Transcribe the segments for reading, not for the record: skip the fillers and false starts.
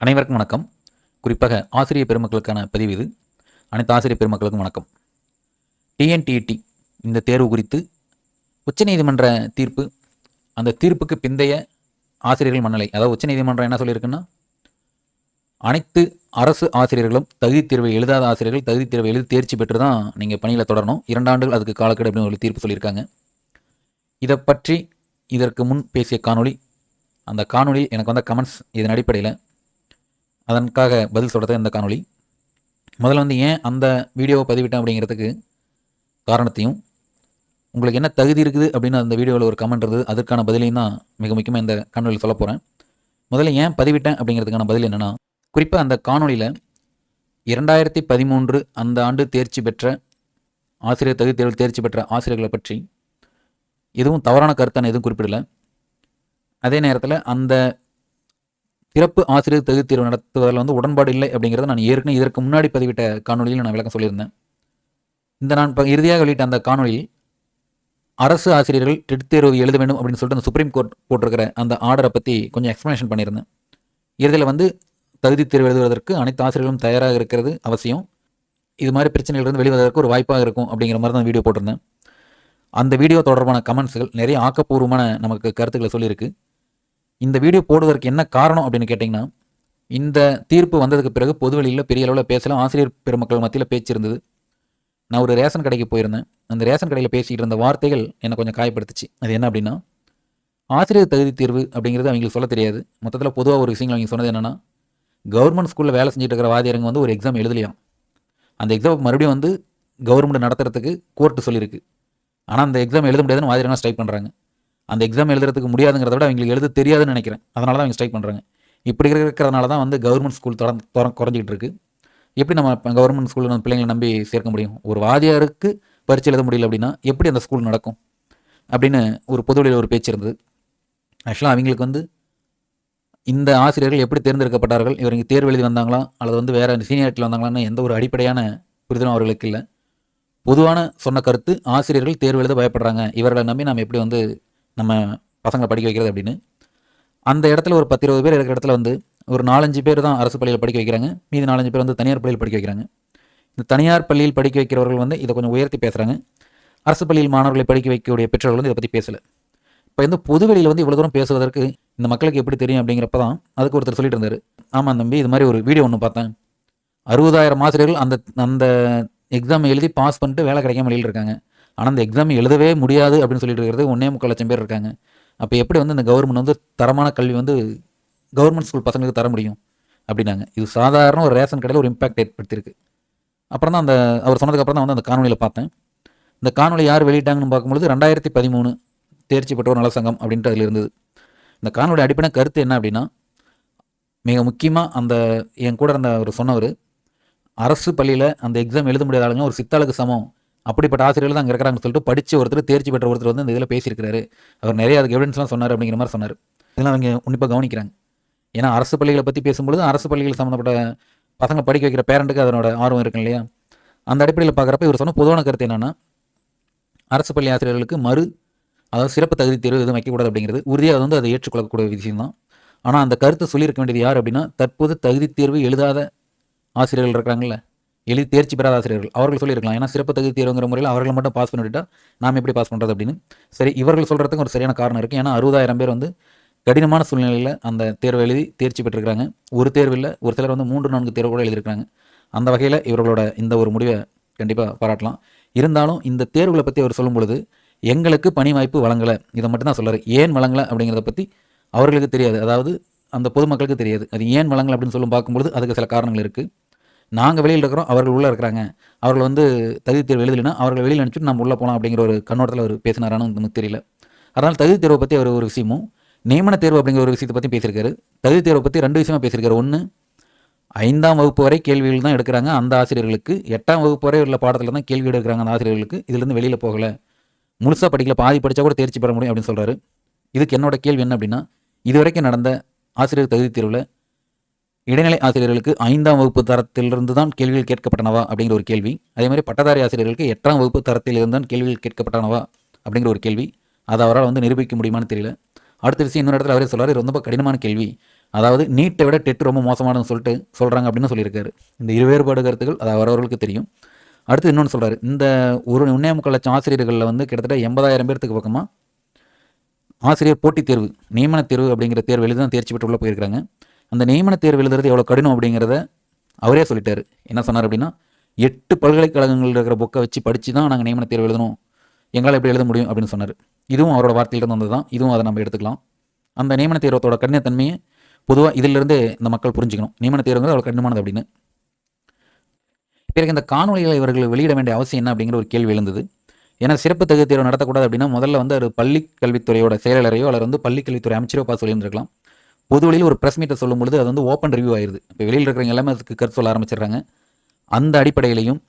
அனைவருக்கும் வணக்கம். குறிப்பாக ஆசிரியர் பெருமக்களுக்கான பதிவு இது. அனைத்து ஆசிரியர் பெருமக்களுக்கும் வணக்கம். டிஎன்டிஇடி இந்த தேர்வு குறித்து உச்சநீதிமன்ற தீர்ப்பு, அந்த தீர்ப்புக்கு பிந்தைய ஆசிரியர்கள் மனநிலை, அதாவது உச்சநீதிமன்றம் என்ன சொல்லியிருக்குன்னா, அனைத்து அரசு ஆசிரியர்களும் தகுதி தேர்வை எழுதாத ஆசிரியர்கள் தகுதி தேர்வை எழுதி தேர்ச்சி பெற்று தான் நீங்கள் பணியில் தொடரணும், 2 ஆண்டுகள் அதுக்கு காலக்கெடு அப்படின்னு ஒரு தீர்ப்பு சொல்லியிருக்காங்க. இதை பற்றி இதற்கு முன் பேசிய காணொளி, அந்த காணொளியில் எனக்கு வந்த கமெண்ட்ஸ், இதன் அடிப்படையில் அதற்காக பதில் சொல்கிறது இந்த காணொளி. முதல்ல ஏன் அந்த வீடியோவை பதிவிட்டேன் அப்படிங்கிறதுக்கு காரணத்தையும், உங்களுக்கு என்ன தகுதி இருக்குது அப்படின்னு அந்த வீடியோவில் ஒரு கமெண்ட் இருந்தது, அதற்கான பதிலையும் தான் மிக முக்கியமாக இந்த காணொலியில் சொல்ல போகிறேன். முதல்ல ஏன் பதிவிட்டேன் அப்படிங்கிறதுக்கான பதில் என்னென்னா, குறிப்பாக அந்த காணொலியில் 2013 அந்த ஆண்டு தேர்ச்சி பெற்ற ஆசிரியர் தகுதி தேர்வில் தேர்ச்சி பெற்ற ஆசிரியர்களை பற்றி எதுவும் தவறான கருத்தான எதுவும் குறிப்பிடலை. அதே நேரத்தில் அந்த சிறப்பு ஆசிரியர் தகுதி தேர்வு நடத்துவதில் உடன்பாடு இல்லை அப்படிங்கிறத நான் ஏற்கனவே இதற்கு முன்னாடி பதிவிட்ட காணொலியில் நான் விளக்கம் சொல்லியிருந்தேன். இந்த நான் இப்போ இறுதியாக வெளியிட்ட அந்த காணொலியில் அரசு ஆசிரியர்கள் டெட் தேர்வு எழுத வேண்டும் அப்படின்னு சொல்லிட்டு அந்த சுப்ரீம் கோர்ட் போட்டிருக்கிற அந்த ஆர்டரை பற்றி கொஞ்சம் எக்ஸ்ப்ளனேஷன் பண்ணியிருந்தேன். இறுதியில் தகுதி தேர்வு எழுதுவதற்கு அனைத்து ஆசிரியர்களும் தயாராக இருக்கிறது அவசியம், இது மாதிரி பிரச்சனைகளிலிருந்து வெளிவதற்கு ஒரு வாய்ப்பாக இருக்கும் அப்படிங்கிற மாதிரி தான் வீடியோ போட்டிருந்தேன். அந்த வீடியோ தொடர்பான கமெண்ட்ஸ்கள் நிறைய ஆக்கப்பூர்வமான நமக்கு கருத்துக்களை சொல்லியிருக்கு. இந்த வீடியோ போடுவதற்கு என்ன காரணம் அப்படின்னு கேட்டிங்கன்னா, இந்த தீர்ப்பு வந்ததுக்கு பிறகு பொதுவெளியில் பெரிய அளவில் பேசலாம், ஆசிரியர் பெருமக்கள் மத்தியில் பேச்சு இருந்தது. நான் ஒரு ரேஷன் கடைக்கு போயிருந்தேன். அந்த ரேஷன் கடையில் பேசிக்கிட்டு இருந்த வார்த்தைகள் என்னை கொஞ்சம் காயப்படுத்துச்சு. அது என்ன அப்படின்னா, ஆசிரியர் தகுதி தேர்வு அப்படிங்கிறது அவங்களுக்கு சொல்ல தெரியாது. மொத்தத்தில் பொதுவாக ஒரு விஷயங்கள் அவங்க சொன்னது என்னென்னா, கவர்மெண்ட் ஸ்கூலில் வேலை செஞ்சுட்டு இருக்கிற வாதியாரங்க ஒரு எக்ஸாம் எழுதலையாம். அந்த எக்ஸாம் மறுபடியும் கவர்மெண்ட் நடத்துறதுக்கு கோர்ட்டு சொல்லியிருக்கு. ஆனால் அந்த எக்ஸாம் எழுத முடியாதுன்னு வாதியாரங்க ஸ்ட்ரைக் பண்ணுறாங்க. அந்த எக்ஸாம் எழுதுறதுக்கு முடியாதுங்கிறத விட அவங்களுக்கு எழுத தெரியாதுன்னு நினைக்கிறேன். அதனால தான் அவங்க ஸ்ட்ரைக் பண்ணுறாங்க. இப்படி இருக்கிறதுனால தான் கவர்மெண்ட் ஸ்கூல் குறைஞ்சிக்கிட்டு இருக்குது. எப்படி நம்ம கவர்மெண்ட் ஸ்கூலில் நம்ம பிள்ளைங்களை நம்பி சேர்க்க முடியும்? ஒரு வாதியாருக்கு பரீட்சை எழுத முடியல அப்படின்னா எப்படி அந்த ஸ்கூல் நடக்கும் அப்படின்னு ஒரு பொதுவெளியில் ஒரு பேச்சு இருந்தது. ஆக்சுவலாக அவங்களுக்கு இந்த ஆசிரியர்கள் எப்படி தேர்ந்தெடுக்கப்பட்டார்கள், இவங்க தேர்வு எழுதி வந்தாங்களா அல்லது வேறு சீனியாரிட்டியில் வந்தாங்களான்னு எந்த ஒரு அடிப்படையான புரிதலும் அவர்களுக்கு இல்லை. பொதுவான சொன்ன கருத்து, ஆசிரியர்கள் தேர்வு எழுத பயப்படுறாங்க, இவர்களை நம்பி நம்ம எப்படி நம்ம பசங்களை படிக்க வைக்கிறது அப்படின்னு. அந்த இடத்துல ஒரு 10-20 பேர் இருக்கிற இடத்துல ஒரு 4-5 பேர் தான் அரசு பள்ளியில் படிக்க வைக்கிறாங்க, மீதி 4-5 பேர் தனியார் பள்ளியில் படிக்க வைக்கிறாங்க. இந்த தனியார் பள்ளியில் படிக்க வைக்கிறவர்கள் இதை கொஞ்சம் உயர்த்தி பேசுகிறாங்க. அரசு பள்ளியில் மாணவர்களை படிக்க வைக்கக்கூடிய பெற்றோர்கள் இதை பற்றி பேசலை. இப்போ பொதுவெளியில் இவ்வளோ தூரம் பேசுவதற்கு இந்த மக்களுக்கு எப்படி தெரியும் அப்படிங்கிறப்ப தான் அதுக்கு ஒருத்தர் சொல்லிட்டு இருந்தார். ஆமாம் தம்பி, இது மாதிரி ஒரு வீடியோ ஒன்று பார்த்தேன், 60,000 ஆசிரியர்கள் அந்த எக்ஸாம் எழுதி பாஸ் பண்ணிட்டு வேலை கிடைக்காம வெளியில் இருக்காங்க. ஆனால் அந்த எக்ஸாம் எழுதவே முடியாது அப்படின்னு சொல்லிட்டு இருக்கிறது 1.25 லட்சம் பேர் இருக்காங்க. அப்போ எப்படி இந்த கவர்மெண்ட் தரமான கல்வி கவர்மெண்ட் ஸ்கூல் பசங்களுக்கு தர முடியும் அப்படின்னாங்க. இது சாதாரண ஒரு ரேஷன் கடையில் ஒரு இம்பாக்ட் ஏற்படுத்தியிருக்கு. அப்புறம் தான் அவர் சொன்னதுக்கப்புறம் தான் அந்த காணொலியில் பார்த்தேன். இந்த காணொலி யார் வெளியிட்டாங்கன்னு பார்க்கும்பொழுது 2013 தேர்ச்சி பெற்றோர் நல சங்கம் அப்படின்ட்டு அதில் இருந்தது. இந்த காணொலி அடிப்படை கருத்து என்ன அப்படின்னா, மிக முக்கியமாக என் கூட அவர் சொன்னவர், அரசு பள்ளியில் அந்த எக்ஸாம் எழுத முடியாத ஆளுங்க ஒரு சித்தாளுக்கு சமம், அப்படிப்பட்ட ஆசிரியர்கள் தான் அங்கே இருக்கிறாங்கன்னு சொல்லிட்டு படித்த ஒருத்தர், தேர்ச்சி பெற்ற ஒருத்தர் இந்த இதில் பேசியிருக்கிறாரு. அவர் நிறைய அதுக்கு எவிடன்ஸ்லாம் சொன்னார் அப்படிங்கிற மாதிரி சொன்னார். இதெல்லாம் அவங்க உன்னிப்பாக கவனிக்கிறாங்க. ஏன்னா அரசு பள்ளிகளை பற்றி பேசும்பொழுது அரசு பள்ளிகள் சம்மந்தப்பட்ட பசங்க படிக்க வைக்கிற பேரண்ட்டுக்கு அதனோட ஆர்வம் இருக்கும் இல்லையா? அந்த அடிப்படையில் பார்க்குறப்ப இவர் சொன்ன பொதுவான கருத்து என்னென்னா, அரசு பள்ளி ஆசிரியர்களுக்கு அதாவது சிறப்பு தகுதி தேர்வு எதுவும் வைக்கக்கூடாது அப்படிங்கிறது உறுதியாக அதை ஏற்றுக்கொள்ளக்கூடிய விஷயம் தான். ஆனால் அந்த கருத்தை சொல்லியிருக்க வேண்டியது யார் அப்படின்னா, தற்போது தகுதி தேர்வு எழுதாத ஆசிரியர்கள் இருக்கிறாங்கல்ல, எழுதி தேர்ச்சி பெறாத ஆசிரியர்கள், அவர்கள் சொல்லியிருக்கலாம். ஏன்னா சிறப்பு தகுதி தேர்வுங்கிற முறையில் அவர்களை மட்டும் பாஸ் பண்ணிவிட்டால் நாம் எப்படி பாஸ் பண்ணுறது அப்படின்னு. சரி, இவர்கள் சொல்கிறதுக்கு ஒரு சரியான காரணம் இருக்குது. ஏன்னா 60,000 பேர் கடினமான சூழ்நிலையில் அந்த தேர்வு எழுதி தேர்ச்சி பெற்றிருக்கிறாங்க. ஒரு தேர்வு இல்லை, ஒரு சிலர் 3-4 தேர்வு கூட எழுதியிருக்காங்க. அந்த வகையில் இவர்களோட இந்த ஒரு முடிவை கண்டிப்பாக பாராட்டலாம். இருந்தாலும் இந்த தேர்வுகளை பற்றி அவர் சொல்லும் பொழுது, எங்களுக்கு பணி வாய்ப்பு வழங்கலை, இதை மட்டும்தான் சொல்கிறார். ஏன் வழங்கலை அப்படிங்கிறத பற்றி அவர்களுக்கு தெரியாது, அதாவது அந்த பொதுமக்களுக்கு தெரியாது. அது ஏன் வழங்கலை அப்படின்னு சொல்லும் பார்க்கும்பொழுது அதுக்கு சில காரணங்கள் இருக்குது. நாங்கள் வெளியில் இருக்கிறோம், அவர்கள் உள்ளே இருக்கிறாங்க, அவர்கள் தகுதி தேர்வு எழுதலைன்னா அவர்கள் வெளியில் அனுப்பிச்சுட்டு நம்ம உள்ளே போகலாம் அப்படிங்கிற ஒரு கண்ணோட்டத்தில் அவர் பேசினாரான்னு நமக்கு தெரியல. அதனால் தகுதி தேர்வை பற்றி அவர் ஒரு விஷயமும், நியமன தேர்வு அப்படிங்கிற ஒரு விஷயத்தை பற்றி பேசியிருக்காரு. தகுதி தேர்வை பற்றி 2 விஷயமாக பேசியிருக்காரு. ஒன்று, 5ஆம் வகுப்பு வரை கேள்விகள் தான் எடுக்கிறாங்க அந்த ஆசிரியர்களுக்கு, 8ஆம் வகுப்பு வரை உள்ள பாடத்தில் தான் கேள்வி எடுக்கிறாங்க அந்த ஆசிரியர்களுக்கு, இதுலேருந்து வெளியில் போகலை, முழுசாக படிக்கல, பாதி படித்தா கூட தேர்ச்சி பெற முடியும் அப்படின்னு சொல்கிறாரு. இதுக்கு என்னோட கேள்வி என்ன அப்படின்னா, இதுவரைக்கும் நடந்த ஆசிரியர் தகுதி தேர்வில் இடைநிலை ஆசிரியர்களுக்கு 5ஆம் வகுப்பு தரத்திலிருந்து தான் கேள்விகள் கேட்கப்பட்டனவா அப்படிங்கிற ஒரு கேள்வி. அதேமாதிரி பட்டதாரி ஆசிரியர்களுக்கு 8ஆம் வகுப்பு தரத்திலிருந்து தான் கேள்விகள் கேட்கப்பட்டனவா அப்படிங்கிற ஒரு கேள்வி. அதை அவரால் நிரூபிக்க முடியுமான்னு தெரியல. அடுத்த விஷயம், இன்னொரு இடத்துல அவரே சொல்கிறார், இது ரொம்ப கடினமான கேள்வி, அதாவது நீட்டை விட டெட் ரொம்ப மோசமானதுன்னு சொல்லிட்டு சொல்கிறாங்க அப்படின்னு சொல்லியிருக்காரு. இந்த இருவேறுபாடு கருத்துக்கள் அது அவரவர்களுக்கு தெரியும். அடுத்து இன்னொன்று சொல்கிறாரு, இந்த 1.25 லட்சம் ஆசிரியர்களில் வந்து கிட்டத்தட்ட 80,000 பேர்த்துக்கு பக்கமாக ஆசிரியர் போட்டித் தேர்வு, நியமன தேர்வு அப்படிங்கிற தேர்வு எழுதி தான் தேர்ச்சி பெற்று உள்ளே போயிருக்காங்க. அந்த நியமன தேர்வு எழுதுறது எவ்வளோ கடினம் அப்படிங்கிறத அவரே சொல்லிட்டாரு. என்ன சொன்னார் அப்படின்னா, 8 பல்கலைக்கழகங்கள் இருக்கிற புக்கை வச்சு படித்து தான் நாங்கள் நியமன தேர்வு எழுதணும், எங்களால் எப்படி எழுத முடியும் அப்படின்னு சொன்னார். இதுவும் அவரோட வார்த்தையிலிருந்து வந்தது தான். இதுவும் அதை நம்ம எடுத்துக்கலாம். அந்த நியமன தேர்வத்தோட கடினத்தன்மையை பொதுவாக இதிலிருந்து இந்த மக்கள் புரிஞ்சுக்கணும். நியமன தேர்வுங்கிறது அவ்வளோ கடினமானது அப்படின்னு. பிறகு இந்த காணொலிகளை இவர்கள் வெளியிட வேண்டிய அவசியம் என்ன அப்படிங்கிற ஒரு கேள்வி எழுந்தது. ஏன்னா சிறப்பு தகுதி தேர்வு நடத்தக்கூடாது அப்படின்னா முதல்ல வந்து ஒரு பள்ளி கல்வித்துறையோட செயலரையோ அல்லது வந்து பள்ளி கல்வித்துறை அமைச்சரோ பார்த்து சொல்லியிருந்திருக்கலாம். பொது வழியில் ஒரு ப்ரெஸ் மீட்டை சொல்லும்பொழுது அது வந்து ஓப்பன் ரிவ்யூ ஆயிடுது. இப்போ வெளியில் இருக்கிறவங்க எல்லாமே அதுக்கு கருத்து சொல்ல ஆரம்பிச்சிடுறாங்க. அந்த அடிப்படையிலையும்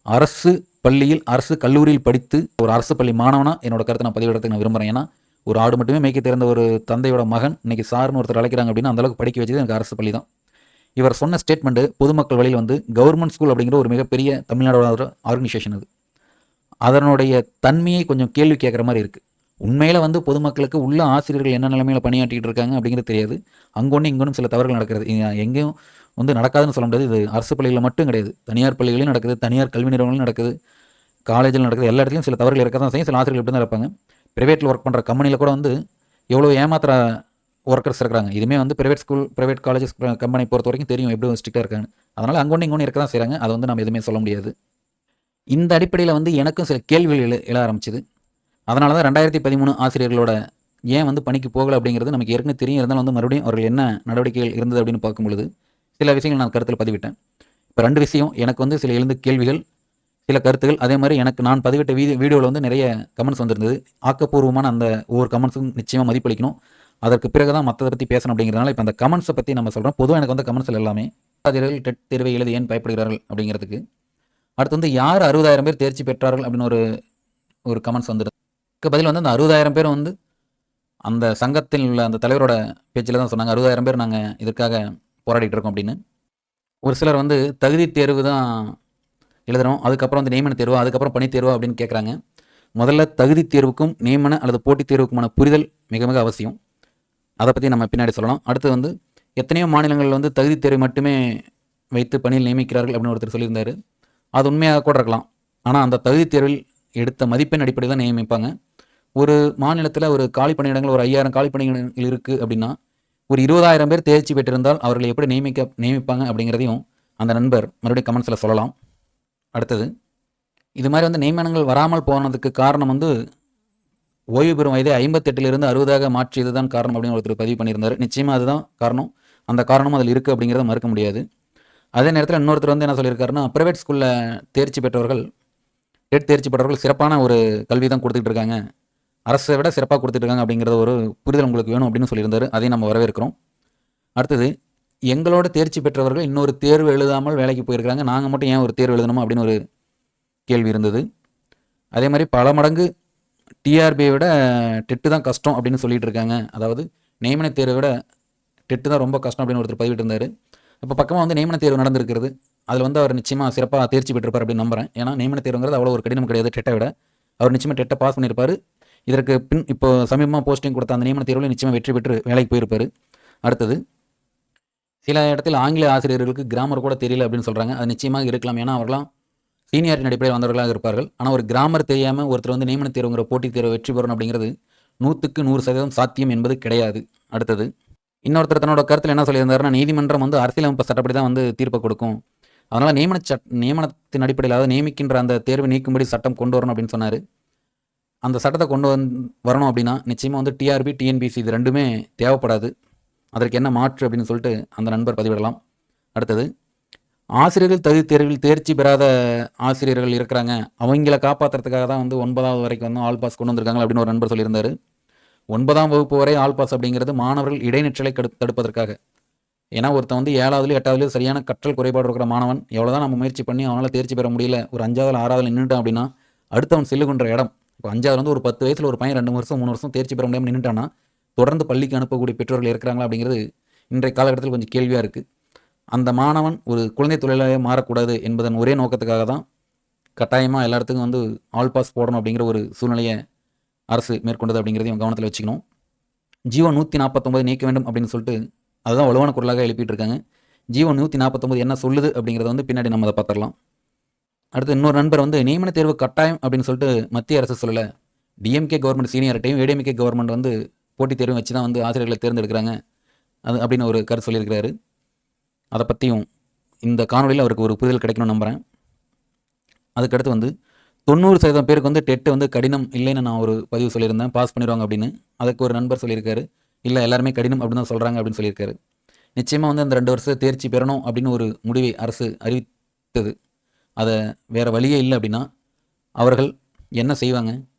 அரசு பள்ளியில் அரசு கல்லூரியில் படித்து ஒரு அரசு பள்ளி மாணவனாக என்னோட கருத்தை நான் பதிவிடறதுக்கு நான் விரும்புகிறேன். ஏன்னா ஒரு ஆடு மட்டுமே மேய்க்க தெரிந்த ஒரு தந்தையோட மகன் இன்னைக்கு சார்னு ஒருத்தர் அழைக்கிறாங்க அப்படின்னா அந்தளவுக்கு படிக்க வச்சது எனக்கு அரசு பள்ளி தான். இவர் சொன்ன ஸ்டேட்மெண்ட்டு பொதுமக்கள் வழியில் வந்து கவர்மெண்ட் ஸ்கூல் அப்படிங்கிற ஒரு மிகப்பெரிய தமிழ்நாடோட ஆர்கனைசேஷன் அது. அதனுடைய தன்மையை கொஞ்சம் கேள்வி கேட்குற மாதிரி இருக்குது. உண்மையில் வந்து பொதுமக்களுக்கு உள்ள ஆசிரியர்கள் என்ன நிலைமையில் பணியாற்றிட்டு இருக்காங்க அப்படிங்கிறது தெரியாது. அங்கொன்று இங்கொன்றும் சில தவறுகள் நடக்கிறது. எங்கேயும் வந்து நடக்காதுன்னு சொல்ல முடியாது. இது அரசு பள்ளிகளில் மட்டும் கிடையாது, தனியார் பள்ளிகளையும் நடக்குது, தனியார் கல்வி நிறுவனங்களும் நடக்குது, காலேஜில் நடக்குது. எல்லா இடத்துலையும் சில தவறுகள் இருக்க தான் செய்யும். சில ஆசிரியர்கள் இப்படி தான் இருப்பாங்க. ப்ரைவேட்டில் ஒர்க் பண்ணுற கம்பெனியில் கூட வந்து எவ்வளோ ஏமாத்திர ஒர்க்கர்ஸ் இருக்கிறாங்க. இதுவுமே வந்து private school, private colleges, company பொறுத்த வரைக்கும் தெரியும் எப்படி ஸ்ட்ரிக்டாக இருக்காங்க. அதனால் அங்கொன்று இங்கொன்று இருக்க தான் செய்கிறாங்க. அதை வந்து நம்ம எதுவுமே சொல்ல முடியாது. இந்த அடிப்படையில் வந்து எனக்கும் சில கேள்விகள் எழ ஆரம்பிச்சுது. அதனால தான் 2013 ஆசிரியர்களோட ஏன் வந்து பணிக்கு போகலை அப்படிங்கிறது நமக்கு ஏற்கனவே தெரியும். இருந்தாலும் வந்து மறுபடியும் அவர்கள் என்ன நடவடிக்கைகள் இருந்தது அப்படின்னு பார்க்கும்பொழுது சில விஷயங்கள் நான் கருத்தில் பதிவிட்டேன். இப்போ 2 விஷயம் எனக்கு வந்து சில எழுந்த கேள்விகள், சில கருத்துகள். அதே மாதிரி எனக்கு நான் பதிவிட்ட வீடியோவில் வந்து நிறைய கமெண்ட்ஸ் வந்திருந்தது. ஆக்கப்பூர்வமான அந்த ஒவ்வொரு கமெண்ட்ஸும் நிச்சயமாக மதிப்பளிக்கணும். அதற்கு பிறகு தான் மற்றதை பற்றி பேசணும் அப்படிங்கிறதுனால இப்போ அந்த கமெண்ட்ஸை பற்றி நம்ம சொல்கிறோம். பொதுவாக எனக்கு வந்து கமெண்ட்ஸில் எல்லாமே ஆசிரியர்கள் டெட் தேர்வை எழுதி ஏன் பயப்படுகிறார்கள் அப்படிங்கிறதுக்கு. அடுத்து வந்து யார் 60,000 பேர் தேர்ச்சி பெற்றார்கள் அப்படின்னு ஒரு கமெண்ட்ஸ் வந்துடுது. பதில் வந்து அந்த 60,000 பேர் வந்து அந்த சங்கத்தில் உள்ள அந்த தலைவரோட பேச்சில் தான் சொன்னாங்க. 60,000 பேர் நாங்கள் இதற்காக போராடிட்டு இருக்கோம் அப்படின்னு. ஒரு சிலர் வந்து தகுதி தேர்வு தான் எழுதுகிறோம், அதுக்கப்புறம் வந்து நியமன தேர்வு, அதுக்கப்புறம் பணி தேர்வு அப்படின்னு கேட்குறாங்க. முதல்ல தகுதி தேர்வுக்கும் நியமன அல்லது போட்டித் தேர்வுக்குமான புரிதல் மிக மிக அவசியம். அதை பற்றி நம்ம பின்னாடி சொல்லலாம். அடுத்து வந்து எத்தனையோ மாநிலங்களில் வந்து தகுதி தேர்வை மட்டுமே வைத்து பணியில் நியமிக்கிறார்கள் அப்படின்னு ஒருத்தர் சொல்லியிருந்தார். அது உண்மையாக கூட இருக்கலாம். ஆனால் அந்த தகுதி தேர்வில் எடுத்த மதிப்பெண் அடிப்படையில் தான் நியமிப்பாங்க. ஒரு மாநிலத்தில் ஒரு காலி பணியிடங்கள் ஒரு 5,000 காலி பணியிடங்கள் இருக்குது அப்படின்னா ஒரு 20,000 பேர் தேர்ச்சி பெற்றிருந்தால் அவர்களை எப்படி நியமிப்பாங்க அப்படிங்கிறதையும் அந்த நண்பர் மறுபடியும் கமெண்ட்ஸில் சொல்லலாம். அடுத்தது இது மாதிரி வந்து நியமனங்கள் வராமல் போனதுக்கு காரணம் வந்து ஓய்வு பெறும் வயதை 58 60 மாற்றியது தான் காரணம் அப்படின்னு ஒருத்தர் பதிவு பண்ணியிருந்தார். நிச்சயமாக அதுதான் காரணம். அந்த காரணமும் அதில் இருக்குது அப்படிங்கிறத மறுக்க முடியாது. அதே நேரத்தில் இன்னொருத்தர் வந்து என்ன சொல்லியிருக்காருன்னா, ப்ரைவேட் ஸ்கூலில் தேர்ச்சி பெற்றவர்கள், டெட் தேர்ச்சி பெற்றவர்கள் சிறப்பான ஒரு கல்வி தான் கொடுத்துட்டு இருக்காங்க, அரசை விட சிறப்பாக கொடுத்துட்டு இருக்காங்க அப்படிங்கிறத ஒரு புரிதல் உங்களுக்கு வேணும் அப்படின்னு சொல்லியிருந்தார். அதையும் நம்ம வரவேற்கிறோம். அடுத்தது எங்களோட தேர்ச்சி பெற்றவர்கள் இன்னொரு தேர்வு எழுதாமல் வேலைக்கு போயிருக்காங்க, நாங்கள் மட்டும் ஏன் ஒரு தேர்வு எழுதணுமா அப்படின்னு ஒரு கேள்வி இருந்தது. அதே மாதிரி பல மடங்கு டிஆர்பியை விட டெட்டு தான் கஷ்டம் அப்படின்னு சொல்லிட்டு இருக்காங்க. அதாவது நியமன தேர்வை விட டெட்டு தான் ரொம்ப கஷ்டம் அப்படின்னு ஒருத்தர் பதிவிட்டு இருந்தார். இப்போ பக்கமாக வந்து நியமன தேர்வு நடந்திருக்கிறது. அதில் வந்து அவர் நிச்சயமாக சிறப்பாக தேர்ச்சி பெற்றிருப்பார் அப்படின்னு நம்புகிறேன். ஏன்னா நியமன தேர்வுங்கிறது அவ்வளோ ஒரு கடினம் கிடையாது டெட்டை விட. அவர் நிச்சயமாக டெட்டை பாஸ் பண்ணியிருப்பார். இதற்கு பின் இப்போ சமீபமாக போஸ்டிங் கொடுத்த அந்த நியமன தேர்வில் நிச்சயமாக வெற்றி பெற்று வேலைக்கு போயிருப்பார். அடுத்தது சில இடத்தில் ஆங்கில ஆசிரியர்களுக்கு கிராமர் கூட தெரியல அப்படின்னு சொல்கிறாங்க. அது நிச்சயமாக இருக்கலாம். ஏன்னா அவர்களாம் சீனியாரிட்டி அடிப்படையில் வந்தவர்களாக இருப்பார்கள். ஆனால் ஒரு கிராமர் தெரியாமல் ஒருத்தர் வந்து நியமன தேர்வுங்கிற போட்டித் தேர்வை வெற்றி பெறணும் அப்படிங்கிறது 100க்கு 100% சாத்தியம் என்பது கிடையாது. அடுத்தது இன்னொருத்தர் தன்னோட கருத்தில் என்ன சொல்லியிருந்தாருன்னா, நீதிமன்றம் வந்து அரசியலமைப்பு சட்டப்படி தான் வந்து தீர்ப்பை கொடுக்கும், அதனால் நியமனத்தின் அடிப்படையில் அதாவது நியமிக்கின்ற அந்த தேர்வை நீக்கும்படி சட்டம் கொண்டு வரணும் அப்படின்னு சொன்னார். அந்த சட்டத்தை கொண்டு வரணும் அப்படின்னா நிச்சயமாக வந்து டிஆர்பி, டிஎன்பிசி இது ரெண்டுமே தேவைப்படாது. அதற்கு என்ன மாற்று அப்படின்னு சொல்லிட்டு அந்த நண்பர் பதிவிடலாம். அடுத்தது ஆசிரியர்கள் தகுதி தேர்வில் தேர்ச்சி பெறாத ஆசிரியர்கள் இருக்கிறாங்க, அவங்கள காப்பாற்றுறதுக்காக தான் வந்து 9வது வரைக்கும் வந்து ஆல் பாஸ் கொண்டு வந்திருக்காங்க அப்படின்னு ஒரு நண்பர் சொல்லியிருந்தார். 9ஆம் வகுப்பு வரை ஆல் பாஸ் அப்படிங்கிறது மாணவர்கள் இடைநிற்றலை தடுப்பதற்காக. ஏன்னா ஒருத்தன் வந்து 7வதுலேயும் 8வதுலேயும் சரியான கற்றல் குறைபாடு இருக்கிற மாணவன் எவ்வளோதான் நம்ம முயற்சி பண்ணி அவனால் தேர்ச்சி பெற முடியல, ஒரு 5வது 6வதுல நின்றுட்டான் அப்படின்னா அடுத்தவன் செல்லுகின்ற இடம். இப்போ 5வது வந்து ஒரு 10 வயசில் ஒரு பையன் 2 வருஷம் 3 வருஷம் தேர்ச்சி பெற முடியாமல் நின்றுட்டான்னா தொடர்ந்து பள்ளிக்கு அனுப்பக்கூடிய பெற்றோர்கள் இருக்கிறாங்களா அப்படிங்கிறது இன்றைய காலகட்டத்தில் கொஞ்சம் கேள்வியாக இருக்குது. அந்த மாணவன் ஒரு குழந்தை தொழிலாளியாக மாறக்கூடாது என்பதன் ஒரே நோக்கத்துக்காக தான் கட்டாயமாக எல்லா இடத்துக்கும் வந்து ஆல் பாஸ் போடணும் அப்படிங்கிற ஒரு சூழ்நிலையை அரசு மேற்கொண்டது அப்படிங்கிறதையும் கவனத்தில் வச்சுக்கணும். ஜியோ 149 நீக்க வேண்டும் அப்படின்னு சொல்லிட்டு அதுதான் வலுவான குரலாக எழுப்பிட்டு இருக்காங்க. ஜீவோ 149 என்ன சொல்லுது அப்படிங்கிறத வந்து பின்னாடி நம்ம அதை பார்த்துடலாம். அடுத்து இன்னொரு நண்பர் வந்து நியமன தேர்வு கட்டாயம் அப்படின்னு சொல்லிட்டு மத்திய அரசு சொல்லலை, டிஎம்கே கவர்மெண்ட் சீனியாரிட்டையும் ஏடிஎம்கே கவர்மெண்ட் வந்து போட்டித் தேர்வும் வச்சு தான் வந்து ஆசிரியர்களை தேர்ந்தெடுக்கிறாங்க அது அப்படின்னு ஒரு கருத்து சொல்லியிருக்கிறாரு. அதை பற்றியும் இந்த காணொலியில் அவருக்கு ஒரு புரிதல் கிடைக்கணும்னு நம்புகிறேன். அதுக்கடுத்து வந்து 90% பேருக்கு வந்து டெட்டு வந்து கடினம் இல்லைன்னு நான் ஒரு பதிவு சொல்லியிருந்தேன், பாஸ் பண்ணிடுவாங்க அப்படின்னு. அதுக்கு ஒரு நண்பர் சொல்லியிருக்காரு, இல்லை எல்லாருமே கடினம் அப்படின்னு தான் சொல்கிறாங்க அப்படின்னு சொல்லியிருக்காரு. நிச்சயமாக வந்து அந்த 2 வருஷம் தேர்ச்சி பெறணும் அப்படின்னு ஒரு முடிவை அரசு அறிவித்தது. அதை வேறு வழியே இல்லை அப்படின்னா அவர்கள் என்ன செய்வாங்க,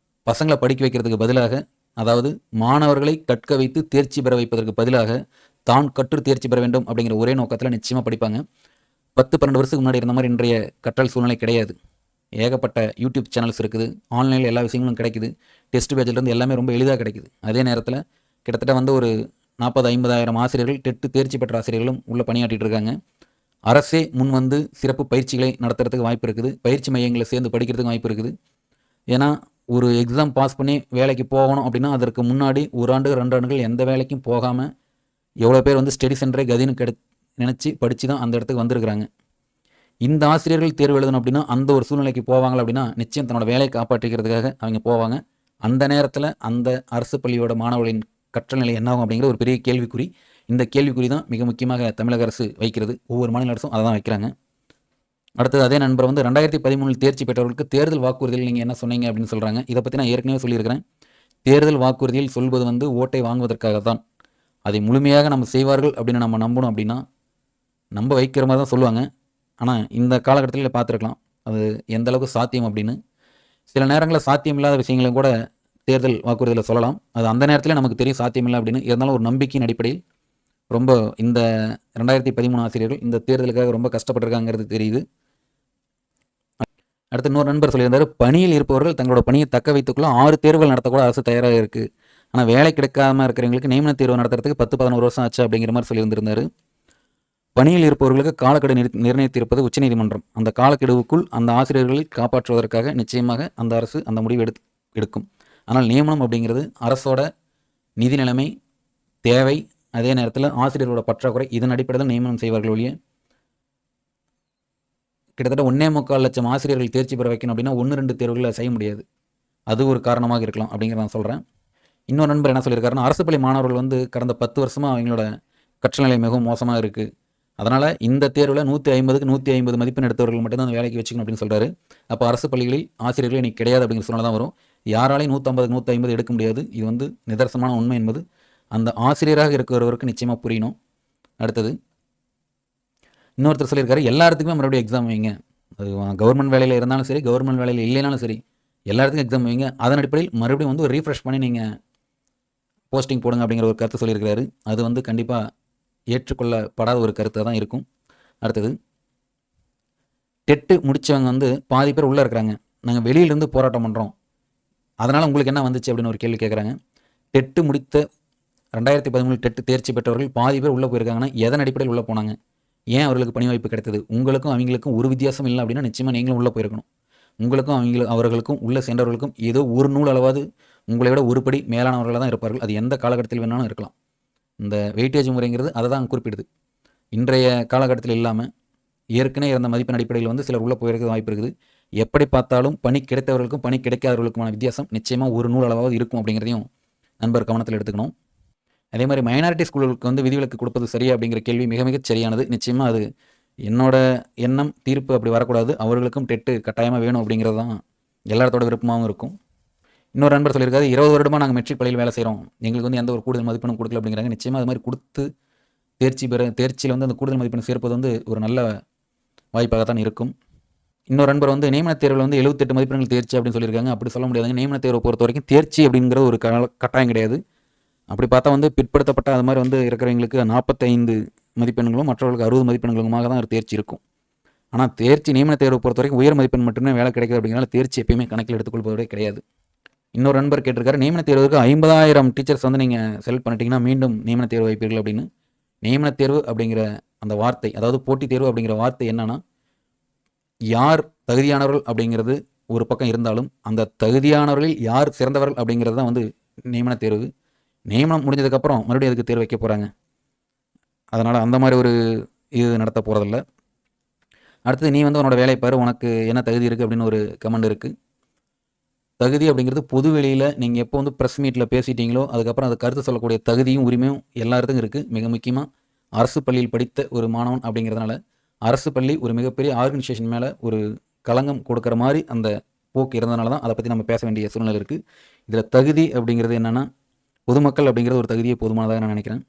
பசங்களை படிக்க வைக்கிறதுக்கு பதிலாக, அதாவது மாணவர்களை கற்க வைத்து தேர்ச்சி பெற வைப்பதற்கு பதிலாக தான் கற்று தேர்ச்சி பெற வேண்டும் அப்படிங்கிற ஒரே நோக்கத்தில் நிச்சயமாக படிப்பாங்க. 10-12 வருஷத்துக்கு முன்னாடி இருந்த மாதிரி இன்றைய கற்றல் சூழ்நிலை கிடையாது. ஏகப்பட்ட யூடியூப் சேனல்ஸ் இருக்குது, ஆன்லைனில் எல்லா விஷயங்களும் கிடைக்குது, டெஸ்ட் பேஜிலேருந்து எல்லாமே ரொம்ப எளிதாக கிடைக்குது. அதே நேரத்தில் கிட்டத்தட்ட வந்து ஒரு 40-50 ஆசிரியர்கள் டெட்டு தேர்ச்சி பெற்ற ஆசிரியர்களும் உள்ளே பணியாற்றிட்டு இருக்காங்க. அரசே முன் வந்து சிறப்பு பயிற்சிகளை நடத்துறதுக்கு வாய்ப்பு இருக்குது, பயிற்சி மையங்களை சேர்ந்து படிக்கிறதுக்கு வாய்ப்பு இருக்குது. ஏன்னா ஒரு எக்ஸாம் பாஸ் பண்ணி வேலைக்கு போகணும் அப்படின்னா அதற்கு முன்னாடி 1 ஆண்டு 2 ஆண்டுகள் எந்த வேலைக்கும் போகாமல் எவ்வளோ பேர் வந்து ஸ்டடி சென்டரே கதின்னு நினச்சி படித்து தான் அந்த இடத்துக்கு வந்திருக்கிறாங்க. இந்த ஆசிரியர்கள் தேர்வு எழுதணும் அப்படின்னா அந்த ஒரு சூழ்நிலைக்கு போவாங்களா அப்படின்னா நிச்சயம் தன்னோட வேலையை காப்பாற்றிக்கிறதுக்காக அவங்க போவாங்க. அந்த நேரத்தில் அந்த அரசு பள்ளியோட மாணவர்களின் கற்றல் நிலை என்னாகும் அப்படிங்கிற ஒரு பெரிய கேள்விக்குறி. இந்த கேள்விக்குறி தான் மிக முக்கியமாக தமிழக அரசு வைக்கிறது, ஒவ்வொரு மாநில அரசும் அதை தான் வைக்கிறாங்க. அடுத்தது அதே நண்பர் வந்து 2013 தேர்ச்சி பெற்றவர்களுக்கு தேர்தல் வாக்குறுதியில் நீங்கள் என்ன சொன்னீங்க அப்படின்னு சொல்கிறாங்க. இதை பற்றி நான் ஏற்கனவே சொல்லியிருக்கிறேன். தேர்தல் வாக்குறுதியில் சொல்வது வந்து ஓட்டை வாங்குவதற்காக தான். அதை முழுமையாக நம்ம செய்வார்கள் அப்படின்னு நம்ம நம்பணும் அப்படின்னா நம்ப வைக்கிற மாதிரி தான் சொல்லுவாங்க. ஆனால் இந்த காலகட்டத்தில் பார்த்துருக்கலாம் அது எந்த அளவுக்கு சாத்தியம் அப்படின்னு. சில நேரங்களில் சாத்தியம் இல்லாத விஷயங்களும் கூட தேர்தல் வாக்குறுதியில் சொல்லலாம். அது அந்த நேரத்தில் நமக்கு தெரியும் சாத்தியம் இல்லை அப்படின்னு. இருந்தாலும் ஒரு நம்பிக்கையின் அடிப்படையில் ரொம்ப இந்த 2013 ஆசிரியர்கள் இந்த தேர்தலுக்காக ரொம்ப கஷ்டப்பட்டிருக்காங்கிறது தெரியுது. அடுத்து இன்னொரு நண்பர் சொல்லியிருந்தார், பணியில் இருப்பவர்கள் தங்களோட பணியை தக்க வைத்துக்குள்ள 6 தேர்வுகள் நடத்தக்கூட அரசு தயாராக இருக்குது, ஆனால் வேலை கிடைக்காம இருக்கிறவங்களுக்கு நியமன தேர்வு நடத்துறதுக்கு 10-11 வருஷம் ஆச்சு அப்படிங்கிற மாதிரி சொல்லியிருந்திருந்தார். பணியில் இருப்பவர்களுக்கு காலக்கெடு நிர்ணயித்திருப்பது உச்சநீதிமன்றம். அந்த காலக்கெடுவுக்குள் அந்த ஆசிரியர்களை காப்பாற்றுவதற்காக நிச்சயமாக அந்த அரசு அந்த முடிவு எடுக்கும். ஆனால் நியமனம் அப்படிங்கிறது அரசோட நிதி நிலைமை, தேவை, அதே நேரத்தில் ஆசிரியர்களோட பற்றாக்குறை, இதன் அடிப்படையில் நியமனம் செய்வார்கள் ஒழிய கிட்டத்தட்ட 1.25 லட்சம் ஆசிரியர்கள் தேர்ச்சி பெற வைக்கணும் அப்படின்னா 1-2 தேர்வுகளை செய்ய முடியாது. அது ஒரு காரணமாக இருக்கலாம் அப்படிங்கிறத நான் சொல்கிறேன். இன்னொரு நண்பர் என்ன சொல்லியிருக்காருன்னா, அரசு பள்ளி மாணவர்கள் வந்து கடந்த 10 வருஷமாக அவங்களோட கற்றல் நிலை மிகவும் மோசமாக இருக்குது, அதனால் இந்த தேர்வில் 150க்கு 150 மதிப்பெண் எடுத்தவர்கள் மட்டும்தான் அந்த வேலைக்கு வச்சுக்கணும் அப்படின்னு சொல்கிறாரு. அப்போ அரசு பள்ளிகளில் ஆசிரியர்கள் இன்றைக்கி கிடையாது அப்படிங்கிற சூழ்நிலை தான் வரும். யாராலையும் 150க்கு 150 எடுக்க முடியாது. இது வந்து நிதர்சனமான உண்மை என்பது அந்த ஆசிரியராக இருக்கிறவருக்கு நிச்சயமாக புரியணும். அடுத்தது இன்னொருத்தர் சொல்லியிருக்காரு, எல்லாத்துக்குமே மறுபடியும் எக்ஸாம் வைங்க, அது கவர்மெண்ட் வேலையில் இருந்தாலும் சரி, கவர்மெண்ட் வேலையில் இல்லைனாலும் சரி, எல்லாத்துக்கும் எக்ஸாம் வைங்க, அதன் அடிப்படையில் மறுபடியும் வந்து ஒரு ரீஃப்ரெஷ் பண்ணி நீங்கள் போஸ்டிங் போடுங்க அப்படிங்கிற ஒரு கருத்து சொல்லியிருக்கிறாரு. அது வந்து கண்டிப்பாக ஏற்றுக்கொள்ளப்படாத ஒரு கருத்தாக தான் இருக்கும். அடுத்தது டெட்டு முடித்தவங்க வந்து பாதி பேர் உள்ளே இருக்கிறாங்க, நாங்கள் வெளியிலேருந்து போராட்டம் பண்ணுறோம், அதனால் உங்களுக்கு என்ன வந்துச்சு அப்படின்னு ஒரு கேள்வி கேட்குறாங்க. டெட்டு முடித்த 2013 டெட்டு தேர்ச்சி பெற்றவர்கள் பாதி பேர் உள்ளே போயிருக்காங்கன்னா எதன் அடிப்படையில் உள்ளே போனாங்க, ஏன் அவர்களுக்கு பணி வாய்ப்பு கிடைத்தது? உங்களுக்கும் அவங்களுக்கும் ஒரு வித்தியாசம் இல்லை அப்படின்னா நிச்சயமாக நீங்களும் உள்ளே போயிருக்கணும். உங்களுக்கும் அவர்களுக்கும் உள்ளே சென்றவர்களுக்கும் ஏதோ ஒரு நூல் அளவாவது உங்களை விட ஒருபடி மேலானவர்களாக தான் இருப்பார்கள். அது எந்த காலகட்டத்தில் வேணாலும் இருக்கலாம். இந்த வெயிட்டேஜ் முறைங்கிறது அதை தான் குறிப்பிடுது. இன்றைய காலகட்டத்தில் இல்லாமல் ஏற்கனவே இருந்த மதிப்பெண் அடிப்படையில் வந்து சிலர் உள்ளே போயிருக்க வாய்ப்பு இருக்குது. எப்படி பார்த்தாலும் பணி கிடைத்தவர்களுக்கும் பணி கிடைக்காதவர்களுக்குமான வித்தியாசம் நிச்சயமாக ஒரு நூல் அளவாவது இருக்கும் அப்படிங்கிறதையும் நண்பர் கவனத்தில் எடுத்துக்கணும். அதே மாதிரி மைனாரிட்டி ஸ்கூல்களுக்கு வந்து விதிவிலக்கு கொடுப்பது சரியா அப்படிங்கிற கேள்வி மிக மிக சரியானது. நிச்சயமாக அது என்னோட எண்ணம், தீர்ப்பு அப்படி வரக்கூடாது. அவர்களுக்கும் டெட்டு கட்டாயமாக வேணும் அப்படிங்கிறது தான் எல்லாத்தோட விருப்பமாகவும் இருக்கும். இன்னொரு நண்பர் சொல்லியிருக்காரு, 20 வருடமாக நாங்கள் மெட்ரிக் பள்ளியில் வேலை செய்கிறோம், எங்களுக்கு வந்து எந்த ஒரு கூடுதல் மதிப்பெண்ணும் கொடுக்கல அப்படிங்கிறாங்க. நிச்சயமாக அது மாதிரி கொடுத்து தேர்ச்சியில் வந்து அந்த கூடுதல் மதிப்பெண் சேர்ப்பது வந்து ஒரு நல்ல வாய்ப்பாக தான் இருக்கும். இன்னொரு நண்பர் வந்து நியமன தேர்வில் வந்து 78 மதிப்பெண்கள் தேர்ச்சி அப்படின்னு சொல்லியிருக்காங்க. அப்படி சொல்ல முடியாதுங்க. நியமன தேர்வை பொறுத்த வரைக்கும் தேர்ச்சி அப்படிங்கிற ஒரு கட்டாயம் கிடையாது. அப்படி பார்த்தா வந்து பிற்படுத்தப்பட்ட அது மாதிரி வந்து இருக்கிறவங்களுக்கு 45 மதிப்பெண்களும் மற்றவர்களுக்கு 60 மதிப்பெண்களுமாக தான் ஒரு தேர்ச்சி இருக்கும். ஆனால் தேர்ச்சி நியமன தேர்வை பொறுத்த வரைக்கும் உயர் மதிப்பெண் மட்டுமே வேலை கிடைக்குது அப்படிங்கிறனால தேர்ச்சி எப்பயுமே கணக்கில் எடுத்துக்கொள்பவரே கிடையாது. இன்னொரு நண்பர் கேட்டிருக்காரு, நியமன தேர்வுக்கு 50,000 டீச்சர்ஸ் வந்து நீங்கள் செலக்ட் பண்ணிட்டீங்கன்னா மீண்டும் நியமன தேர்வு வைப்பீர்கள் அப்படின்னு. நியமன தேர்வு அப்படிங்கிற அந்த வார்த்தை, அதாவது போட்டித் தேர்வு அப்படிங்கிற வார்த்தை என்னன்னா, யார் தகுதியானவர்கள் அப்படிங்கிறது ஒரு பக்கம் இருந்தாலும் அந்த தகுதியானவர்களில் யார் சிறந்தவர்கள் அப்படிங்கிறது தான் வந்து நியமன தேர்வு. நியமனம் முடிஞ்சதுக்கப்புறம் மறுபடியும் அதுக்கு தேர்வு வைக்க போகிறாங்க. அதனால் அந்த மாதிரி ஒரு இது நடத்த போகிறதில்ல. அடுத்தது நீ வந்து உன்னோட வேலையை பாரு, உனக்கு என்ன தகுதி இருக்குது அப்படின்னு ஒரு கமெண்ட் இருக்குது. தகுதி அப்படிங்கிறது பொது வெளியில் நீங்கள் எப்போ வந்து ப்ரெஸ் மீட்டில் பேசிட்டீங்களோ அதுக்கப்புறம் அது கருத்து சொல்லக்கூடிய தகுதியும் உரிமையும் எல்லாத்துக்கும் இருக்குது. மிக முக்கியமாக அரசு பள்ளியில் படித்த ஒரு மாணவன் அப்படிங்கிறதுனால அரசு பள்ளி ஒரு மிகப்பெரிய ஆர்கனைசேஷன் மேலே ஒரு களங்கம் கொடுக்குற மாதிரி அந்த போக்கு இருந்ததுனால தான் அதை பற்றி நம்ம பேச வேண்டிய சூழ்நிலை இருக்குது. இதில் தகுதி அப்படிங்கிறது என்னென்னா பொதுமக்கள் அப்படிங்கிறது ஒரு தகுதியை போதுமானதாக நான் நினைக்கிறேன்.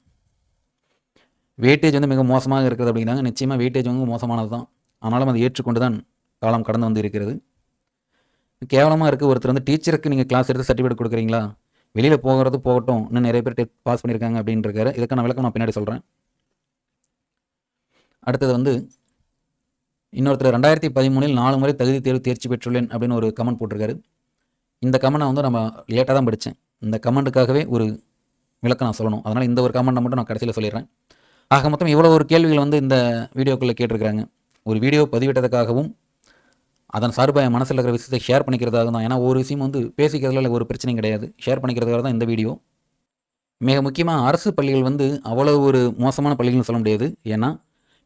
வெயிட்டேஜ் வந்து மிக மோசமாக இருக்கிறது அப்படிங்கிறாங்க. நிச்சயமாக வெயிட்டேஜ் வந்து மோசமானது தான். ஆனாலும் அதை ஏற்றுக்கொண்டு தான் காலம் கடந்து வந்து இருக்கிறது. கேவலமாக இருக்குது. ஒருத்தர் வந்து டீச்சருக்கு நீங்கள் கிளாஸ் எடுத்து சர்டிஃபிகேட் கொடுக்குறீங்களா, வெளியில் போகிறது போகட்டும், இன்னும் நிறைய பேர் டெட் பாஸ் பண்ணியிருக்காங்க அப்படின்னு இருக்காரு. இதுக்கான விளக்கம் நான் பின்னாடி சொல்கிறேன். அடுத்தது வந்து இன்னொருத்தர் 2013 4 முறை தகுதி தேர்வு தேர்ச்சி பெற்றுள்ளேன் அப்படின்னு ஒரு கமெண்ட் போட்டிருக்காரு. இந்த கமெண்ட்டை வந்து நம்ம லேட்டாக தான் படித்தேன். இந்த கமெண்ட்டுக்காகவே ஒரு விளக்கம் நான் சொல்லணும். அதனால் இந்த ஒரு கமெண்ட்டை மட்டும் நான் கடைசியில் சொல்லிடுறேன். ஆக மொத்தம் இவ்வளோ ஒரு கேள்விகள் வந்து இந்த வீடியோக்குள்ளே கேட்டிருக்கிறாங்க. ஒரு வீடியோ பதிவிட்டதுக்காகவும் அதன் சார்பாக என் மனசில் இருக்கிற விஷயத்தை ஷேர் பண்ணிக்கிறதாக தான். ஏன்னா ஒரு விஷயம் வந்து பேசிக்கிறதுல ஒரு பிரச்சனையும் கிடையாது. ஷேர் பண்ணிக்கிறதுக்காக தான் இந்த வீடியோ. மிக முக்கியமாக அரசு பள்ளிகள் வந்து அவ்வளோ ஒரு மோசமான பள்ளிகள்னு சொல்ல முடியாது. ஏன்னா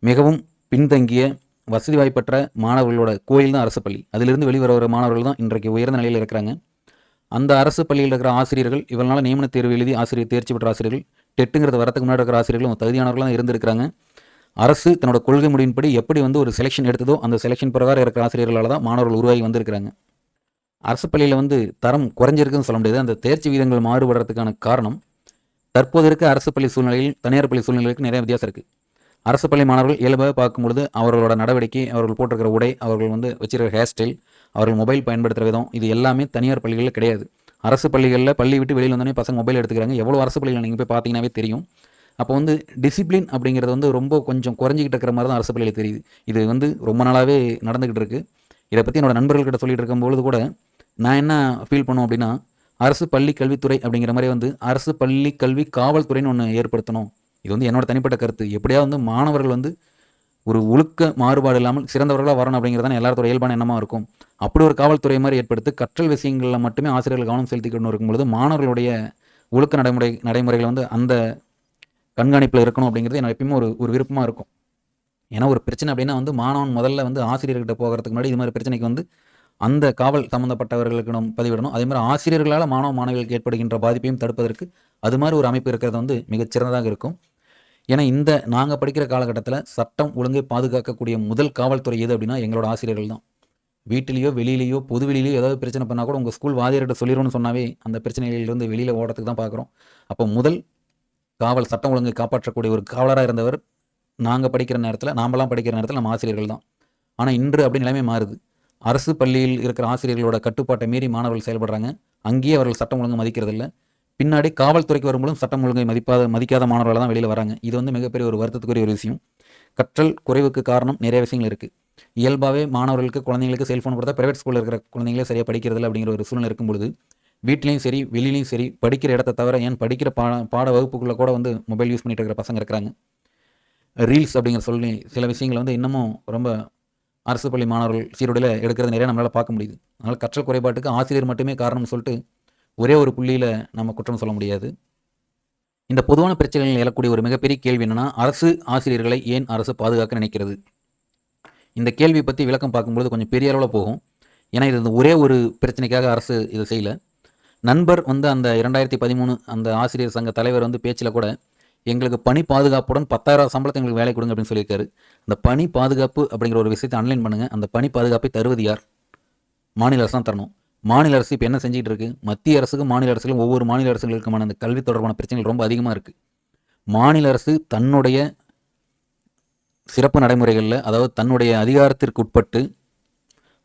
மிகவும் பின்தங்கிய வசதி வாய்ப்பற்ற மாணவர்களோட கோயில் தான் அரசு பள்ளி. அதிலிருந்து வெளிவர வர மாணவர்கள் தான் இன்றைக்கு உயர்ந்த நிலையில் இருக்கிறாங்க. அந்த அரசு பள்ளியில் இருக்கிற ஆசிரியர்கள் இவர்களால் நியமன தேர்வு எழுதி ஆசிரியர் தேர்ச்சி பெற்ற ஆசிரியர்கள், டெட்டுங்கிறது வரத்துக்கு முன்னாடி இருக்கிற ஆசிரியர்களும் தகுதியானவர்களாக தான் இருந்திருக்கிறாங்க. அரசு தன்னோட கொள்கை முடிவின்படி எப்படி வந்து ஒரு செலெக்ஷன் எடுத்ததோ அந்த செலெக்ஷன் பிரகாரம் இருக்கிற ஆசிரியர்களால் தான் மாணவர்கள் உருவாகி வந்திருக்கிறாங்க. அரசு பள்ளியில் வந்து தரம் குறைஞ்சிருக்குன்னு சொல்ல முடியாது. அந்த தேர்ச்சி விகிதங்கள் மாறுபடுறதுக்கான காரணம் தற்போது இருக்க அரசு பள்ளி சூழ்நிலையில் தனியார் பள்ளி சூழ்நிலைக்கு நிறைய வித்தியாசம் இருக்குது. அரசு பள்ளி மாணவர்கள் இயல்பாக பார்க்கும்பொழுது அவர்களோட நடவடிக்கை, அவர்கள் போட்டிருக்கிற உடை, அவர்கள் வந்து வச்சிருக்கிற ஹேர் ஸ்டைல், அவர்கள் மொபைல் பயன்படுத்துகிற விதம், இது எல்லாமே தனியார் பள்ளிகளில் கிடையாது. அரசு பள்ளிகளில் பள்ளி விட்டு வெளியில் வந்தோடனே பசங்க மொபைல் எடுத்துக்கிறாங்க. எவ்வளோ அரசு பள்ளிகள் நீங்கள் போய் பார்த்தீங்கன்னாவே தெரியும். அப்போ வந்து டிசிப்ளின் அப்படிங்கிறது வந்து ரொம்ப கொஞ்சம் குறைஞ்சிக்கிட்டு இருக்கிற மாதிரி தான் அரசு பள்ளியில் தெரியுது. இது வந்து ரொம்ப நாளாகவே நடந்துக்கிட்டு இருக்குது. இதை பற்றி என்னோடய நண்பர்கள்கிட்ட சொல்லிட்டு இருக்கும்பொழுது கூட நான் என்ன ஃபீல் பண்ணுவோம் அப்படின்னா, அரசு பள்ளி கல்வித்துறை அப்படிங்கிற மாதிரி வந்து அரசு பள்ளி கல்வி காவல்துறைன்னு ஒன்று ஏற்படுத்தணும். இது வந்து என்னோட தனிப்பட்ட கருத்து. எப்படியாவது வந்து மாணவர்கள் வந்து ஒரு ஒழுக்க மாறுபாடு இல்லாமல் சிறந்தவர்களாக வரணும் அப்படிங்கிறது தான் எல்லாத்தோட இயல்பான எண்ணமாக இருக்கும். அப்படி ஒரு காவல்துறை மாதிரி ஏற்படுத்தி கற்றல் விஷயங்களில் மட்டுமே ஆசிரியர்கள் கவனம் செலுத்திக்கணும் இருக்கும்பொழுது மாணவர்களுடைய ஒழுக்க நடைமுறைகள் வந்து அந்த கண்காணிப்பில் இருக்கணும் அப்படிங்கிறது எனக்கு எப்பயுமே ஒரு விருப்பமாக இருக்கும். ஏன்னா ஒரு பிரச்சனை அப்படின்னா வந்து மாணவன் முதல்ல வந்து ஆசிரியர்கிட்ட போகிறதுக்கு முன்னாடி இது மாதிரி பிரச்சனைக்கு வந்து அந்த காவல் சம்மந்தப்பட்டவர்களுக்கு நம்ம பதிவிடணும். அதே மாதிரி ஆசிரியர்களால் மாணவ மாணவிகளுக்கு ஏற்படுகின்ற பாதிப்பையும் தடுப்பதற்கு அது மாதிரி ஒரு அமைப்பு இருக்கிறது வந்து மிகச்சிறந்ததாக இருக்கும். ஏன்னா இந்த நாங்கள் படிக்கிற காலகட்டத்தில் சட்டம் ஒழுங்கை பாதுகாக்கக்கூடிய முதல் காவல்துறை எது அப்படின்னா எங்களோட ஆசிரியர்கள் தான். வீட்டிலேயோ வெளியிலேயோ பொதுவெளியிலையோ ஏதாவது பிரச்சனை பண்ணால் கூட உங்கள் ஸ்கூல் வாதியர்கிட்ட சொல்லிடும்னு சொன்னாவே அந்த பிரச்சனைகளிலிருந்து வெளியில் ஓடுறதுக்கு தான் பார்க்குறோம். அப்போ முதல் காவல் சட்டம் ஒழுங்கை காப்பாற்றக்கூடிய ஒரு காவலராக இருந்தவர் நாங்கள் படிக்கிற நேரத்தில், நாமெல்லாம் படிக்கிற நேரத்தில் நம்ம ஆசிரியர்கள் தான். ஆனால் இன்று அப்படி நிலைமை மாறுது. அரசு பள்ளியில் இருக்கிற ஆசிரியர்களோட கட்டுப்பாட்டை மீறி மாணவர்கள் செயல்படுறாங்க. அங்கேயே அவர்கள் சட்டம் ஒழுங்கு மதிக்கிறதில்ல. பின்னாடி காவல்துறைக்கு வரும்போதும் சட்டம் ஒழுங்கை மதிக்காத மாணவர்கள் தான் வெளியில் வராங்க. இது வந்து மிகப்பெரிய ஒரு வருத்தத்துக்குரிய ஒரு விஷயம். கற்றல் குறைவுக்கு காரணம் நிறைய விஷயங்கள் இருக்குது. இயல்பாகவே மாணவர்களுக்கு குழந்தைங்களுக்கு செல்ஃபோன் கொடுத்தா பிரைவேட் ஸ்கூலில் இருக்கிற குழந்தைங்களே சரியாக படிக்கிறதில்ல அப்படிங்கிற ஒரு சூழ்நிலை இருக்கும்பொழுது வீட்லேயும் சரி வெளியிலையும் சரி படிக்கிற இடத்த தவிர ஏன் படிக்கிற பாட வகுப்புக்குள்ளே கூட வந்து மொபைல் யூஸ் பண்ணிட்டு இருக்கிற பசங்க இருக்கிறாங்க. ரீல்ஸ் அப்படிங்கிற சொல்லி சில விஷயங்கள் வந்து இன்னமும் ரொம்ப அரசு பள்ளி மாணவர்கள் சீருடையில் எடுக்கிறது நிறைய நம்மளால் பார்க்க முடியுது. அதனால் கற்றல் குறைபாட்டுக்கு ஆசிரியர் மட்டுமே காரணம்னு சொல்லிட்டு ஒரே ஒரு புள்ளியில் நம்ம குற்றம் சொல்ல முடியாது. இந்த பொதுவான பிரச்சனைகள் எழக்கூடிய ஒரு மிகப்பெரிய கேள்வி என்னென்னா, அரசு ஆசிரியர்களை ஏன் அரசு பாதுகாக்க நினைக்கிறது? இந்த கேள்வி பற்றி விளக்கம் பார்க்கும்போது கொஞ்சம் பெரிய அளவில் போகும். ஏன்னா இது ஒரே ஒரு பிரச்சனைக்காக அரசு இதை செய்யலை. நண்பர் வந்து அந்த 2013 அந்த ஆசிரியர் சங்க தலைவர் வந்து பேச்சில் கூட எங்களுக்கு பணி பாதுகாப்புடன் 10,000 சம்பளத்தை எங்களுக்கு வேலை கொடுங்க அப்படின்னு சொல்லியிருக்காரு. அந்த பணி பாதுகாப்பு அப்படிங்கிற ஒரு விஷயத்தை அன்லைன் பண்ணுங்கள். அந்த பணி பாதுகாப்பை தருவது யார்? மாநில அரசு தான் தரணும். மாநில அரசு இப்போ என்ன செஞ்சிகிட்டு இருக்குது? மத்திய அரசுக்கும் மாநில அரசுகளும் ஒவ்வொரு மாநில அரசுகளுக்குமான அந்த கல்வி தொடர்பான பிரச்சனைகள் ரொம்ப அதிகமாக இருக்குது. மாநில அரசு தன்னுடைய சிறப்பு நடைமுறைகளில், அதாவது தன்னுடைய அதிகாரத்திற்கு உட்பட்டு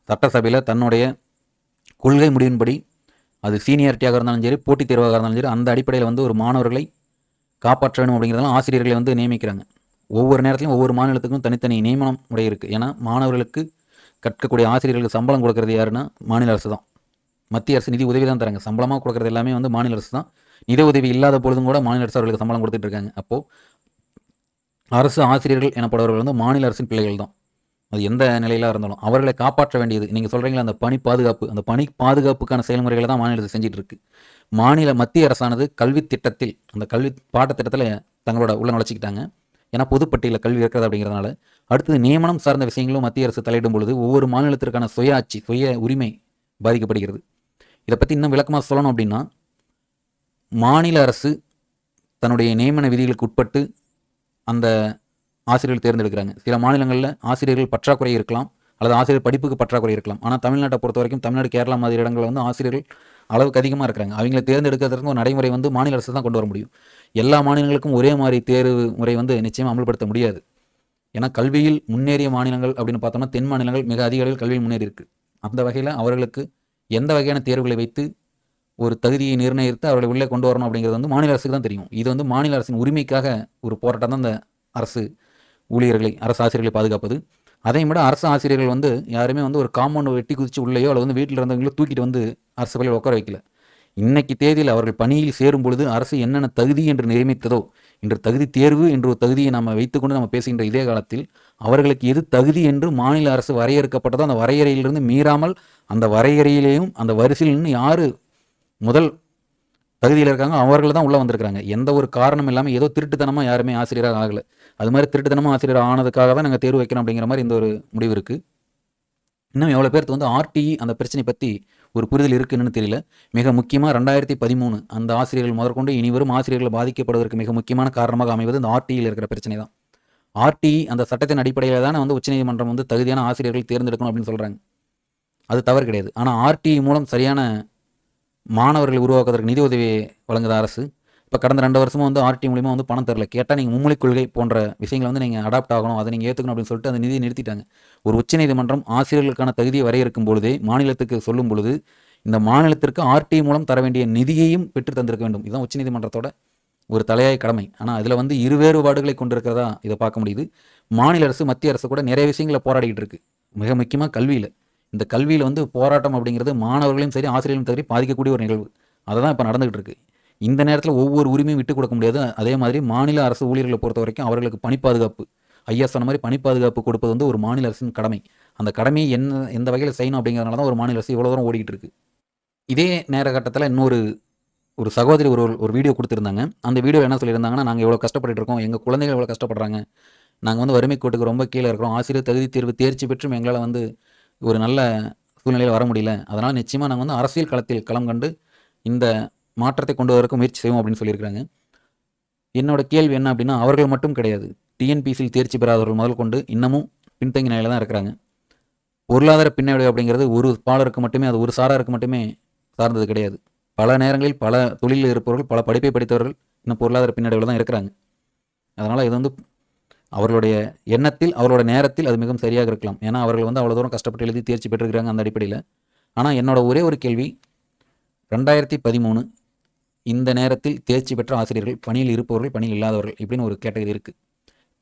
சட்டசபையில் தன்னுடைய கொள்கை முடிவின்படி, அது சீனியாரிட்டியாக இருந்தாலும் சரி, போட்டித் தேர்வாக இருந்தாலும் சரி, அந்த அடிப்படையில் வந்து ஒரு மாணவர்களை காப்பாற்ற வேணும் அப்படிங்கிறதெல்லாம் ஆசிரியர்களை வந்து நியமிக்கிறாங்க. ஒவ்வொரு நேரத்திலும் ஒவ்வொரு மாநிலத்துக்கும் தனித்தனி நியமனம் முறை இருக்குது. ஏன்னா மாணவர்களுக்கு கற்கக்கூடிய ஆசிரியர்களுக்கு சம்பளம் கொடுக்கறது யாருன்னா மாநில அரசு தான். மத்திய அரசு நிதி உதவி தான் தராங்க. சம்பளமாக கொடுக்குறது எல்லாமே வந்து மாநில அரசு தான். நிதி உதவி இல்லாத பொழுதும் கூட மாநில அரசு அவர்களுக்கு சம்பளம் கொடுத்துட்டு இருக்காங்க. அப்போது அரசு ஆசிரியர்கள் எனப்படுபவர்கள் வந்து மாநில அரசின் பிள்ளைகள் தான். அது எந்த நிலையிலாக இருந்தாலும் அவர்களை காப்பாற்ற வேண்டியது நீங்கள் சொல்கிறீங்களா அந்த பணி பாதுகாப்பு, அந்த பணி பாதுகாப்புக்கான செயல்முறைகளை தான் மாநில அரசு செஞ்சுட்டு இருக்கு. மத்திய அரசானது கல்வி திட்டத்தில், அந்த கல்வி பாடத்திட்டத்தில் தங்களோட உள்ள நுழைச்சிக்கிட்டாங்க. ஏன்னா பொதுப்பட்டியலில் கல்வி இருக்கிறது அப்படிங்கிறதுனால. அடுத்தது நியமனம் சார்ந்த விஷயங்களும் மத்திய அரசு தலையிடும் பொழுது ஒவ்வொரு மாநிலத்திற்கான சுயாட்சி, சுய உரிமை பாதிக்கப்படுகிறது. இதை பற்றி இன்னும் விளக்கமாக சொல்லணும் அப்படின்னா, மாநில அரசு தன்னுடைய நியமன விதிகளுக்கு உட்பட்டு அந்த ஆசிரியர்கள் தேர்ந்தெடுக்கிறாங்க. சில மாநிலங்களில் ஆசிரியர்கள் பற்றாக்குறை இருக்கலாம், அல்லது ஆசிரியர் படிப்புக்கு பற்றாக்குறை இருக்கலாம். ஆனால் தமிழ்நாட்டை பொறுத்த வரைக்கும் தமிழ்நாடு, கேரளா மாதிரி இடங்களில் வந்து ஆசிரியர்கள் அளவுக்கு அதிகமாக இருக்கிறாங்க. அவங்களை தேர்ந்தெடுக்கிறதுக்கு ஒரு நடைமுறை வந்து மாநில அரசு தான் கொண்டு வர முடியும். எல்லா மாநிலங்களுக்கும் ஒரே மாதிரி தேர்வு முறை வந்து நிச்சயமாக அமல்படுத்த முடியாது. ஏன்னா கல்வியில் முன்னேறிய மாநிலங்கள் அப்படின்னு பார்த்தோம்னா தென் மாநிலங்கள் மிக அதிக அளவில் கல்வியில் முன்னேறி இருக்கு. அந்த வகையில் அவர்களுக்கு எந்த வகையான தேர்வுகளை வைத்து ஒரு தகுதியை நிர்ணயித்து அவர்களை உள்ளே கொண்டு வரணும் அப்படிங்கிறது வந்து மாநில அரசுக்கு தான் தெரியும். இது வந்து மாநில அரசின் உரிமைக்காக ஒரு போராட்டம் தான் இந்த அரசு ஊழியர்களை, அரசு ஆசிரியர்களை பாதுகாப்பது. அதையும் விட அரசு ஆசிரியர்கள் வந்து யாருமே வந்து ஒரு காம்பவுண்ட் வெட்டி குதிச்சு உள்ளேயோ அல்லது வந்து வீட்டில் இருந்தவங்களோ தூக்கிட்டு வந்து அரசு பள்ளியில் உட்கார வைக்கல. இன்னைக்கு தேதியில் அவர்கள் பணியில் சேரும் பொழுது அரசு என்னென்ன தகுதி என்று நியமித்ததோ, இன்று தகுதி தேர்வு என்ற ஒரு தகுதியை நம்ம வைத்துக்கொண்டு நம்ம பேசுகின்ற இதே காலத்தில் அவர்களுக்கு எது தகுதி என்று மாநில அரசு வரையறுக்கப்பட்டதோ அந்த வரையறையிலிருந்து மீறாமல் அந்த வரையறையிலேயும் அந்த வரிசையில் நின்று யார் முதல் தகுதியில் இருக்காங்க அவர்கள் தான் உள்ளே வந்திருக்கிறாங்க. எந்த ஒரு காரணம் இல்லாமல் ஏதோ திருட்டுத்தனமாக யாருமே ஆசிரியராக ஆகலை. அது மாதிரி திருட்டுத்தனமாக ஆசிரியர் ஆனதுக்காக தான் நாங்கள் தேர்வு வைக்கணும் அப்படிங்கிற மாதிரி இந்த ஒரு முடிவு இருக்குது. இன்னும் எவ்வளோ பேருக்கு வந்து ஆர்டிஇ அந்த பிரச்சனை பற்றி ஒரு புரிதல் இருக்குன்னு தெரியல. மிக முக்கியமாக 2013 அந்த ஆசிரியர்கள் முதற்கொண்டு இனிவரும் ஆசிரியர்கள் பாதிக்கப்படுவதற்கு மிக முக்கியமான காரணமாக அமைவது இந்த ஆர்டிஇயில் இருக்கிற பிரச்சனை தான். ஆர்டிஇ அந்த சட்டத்தின் அடிப்படையில் தானே வந்து உச்சநீதிமன்றம் வந்து தகுதியான ஆசிரியர்கள் தேர்ந்தெடுக்கணும் அப்படின்னு சொல்கிறாங்க. அது தவறு கிடையாது. ஆனால் ஆர்டிஇ மூலம் சரியான மாணவர்களை உருவாக்குவதற்கு நிதி உதவியை வழங்குத அரசு. இப்போ கடந்த 2 வருஷமாக வந்து ஆர்டி மூலிமா வந்து பணம் தரல. கேட்டால் நீங்கள் மும்மொழி கொள்கை போன்ற விஷயங்களை வந்து நீங்கள் அடாப்ட் ஆகணும், அதை நீங்கள் ஏற்றுக்கணும் அப்படின்னு சொல்லிட்டு அந்த நிதியை நிறுத்திட்டாங்க. ஒரு உச்சநீதிமன்றம் ஆசிரியர்களுக்கான தகுதியை வரையறுக்கும் பொழுதே மாநிலத்துக்கு சொல்லும் பொழுது இந்த மாநிலத்திற்கு ஆர்டி மூலம் தர வேண்டிய நிதியையும் பெற்று தந்திருக்க வேண்டும். இதுதான் உச்சநீதிமன்றத்தோட ஒரு தலையாய கடமை. ஆனால் அதில் வந்து இருவேறுபாடுகளை கொண்டிருக்கிறதா இதை பார்க்க முடியுது. மாநில அரசு மத்திய அரசு கூட நிறைய விஷயங்களை போராடிக்கிட்டு இருக்கு. மிக முக்கியமாக கல்வியில். இந்த கல்வியில் வந்து போராட்டம் அப்படிங்கிறது மாணவர்களையும் சரி ஆசிரியர்களும் சரி பாதிக்கக்கூடிய ஒரு நிகழ்வு. அதை தான் இப்போ நடந்துகிட்டு இருக்கு. இந்த நேரத்தில் ஒவ்வொரு உரிமையும் விட்டுக் கொடுக்க முடியாது. அதே மாதிரி மாநில அரசு ஊழியர்களை பொறுத்த வரைக்கும் அவர்களுக்கு பணி பாதுகாப்பு, ஐயா சொன்ன மாதிரி பணி பாதுகாப்பு கொடுப்பது வந்து ஒரு மாநில அரசின் கடமை. அந்த கடமையை எந்த வகையில் செய்யணும் அப்படிங்கிறதுனால தான் ஒரு மாநில அரசு இவ்வளோ தூரம் ஓடிக்கிட்டு இருக்கு. இதே நேர கட்டத்தில் இன்னொரு சகோதரி ஒரு வீடியோ கொடுத்துருந்தாங்க. அந்த வீடியோ என்ன சொல்லியிருந்தாங்கன்னா, நாங்கள் எவ்வளோ கஷ்டப்பட்டு இருக்கோம், எங்கள் குழந்தைகள் எவ்வளோ கஷ்டப்படுறாங்க, நாங்கள் வந்து வறுமை கோட்டுக்கு ரொம்ப கீழே இருக்கிறோம், ஆசிரியர் தகுதி தேர்வு தேர்ச்சி பெற்றும் எங்களால் வந்து ஒரு நல்ல சூழ்நிலையில் வர முடியல, அதனால் நிச்சயமாக நாங்கள் வந்து அரசியல் களத்தில் களம் கண்டு இந்த மாற்றத்தை கொண்டு வரக்கு முயற்சி செய்வோம் அப்படின்னு சொல்லியிருக்கிறாங்க. என்னோட கேள்வி என்ன அப்படின்னா, அவர்கள் மட்டும் கிடையாது, டிஎன்பிசியில் தேர்ச்சி பெறாதவர்கள் முதல் கொண்டு இன்னமும் பின்தங்கி நிலையில் தான் இருக்கிறாங்க. பொருளாதார பின்னடைவு அப்படிங்கிறது ஒரு பாலருக்கு மட்டுமே, அது ஒரு சாராருக்கு மட்டுமே சார்ந்தது கிடையாது. பல நேரங்களில் பல தொழிலில் இருப்பவர்கள், பல படிப்பை படித்தவர்கள் இன்னும் பொருளாதார பின்னடைவில் தான் இருக்கிறாங்க. அதனால் இது வந்து அவர்களுடைய எண்ணத்தில், அவர்களோட நேரத்தில் அது மிகவும் சரியாக இருக்கலாம். ஏன்னா அவர்கள் வந்து அவ்வளோ தூரம் கஷ்டப்பட்டு எழுதி தேர்ச்சி பெற்றிருக்கிறாங்க அந்த அடிப்படையில். ஆனால் என்னோட ஒரே ஒரு கேள்வி, 2013 இந்த நேரத்தில் தேர்ச்சி பெற்ற ஆசிரியர்கள், பணியில் இருப்பவர்கள், பணியில் இல்லாதவர்கள் இப்படின்னு ஒரு கேட்டகரி இருக்குது.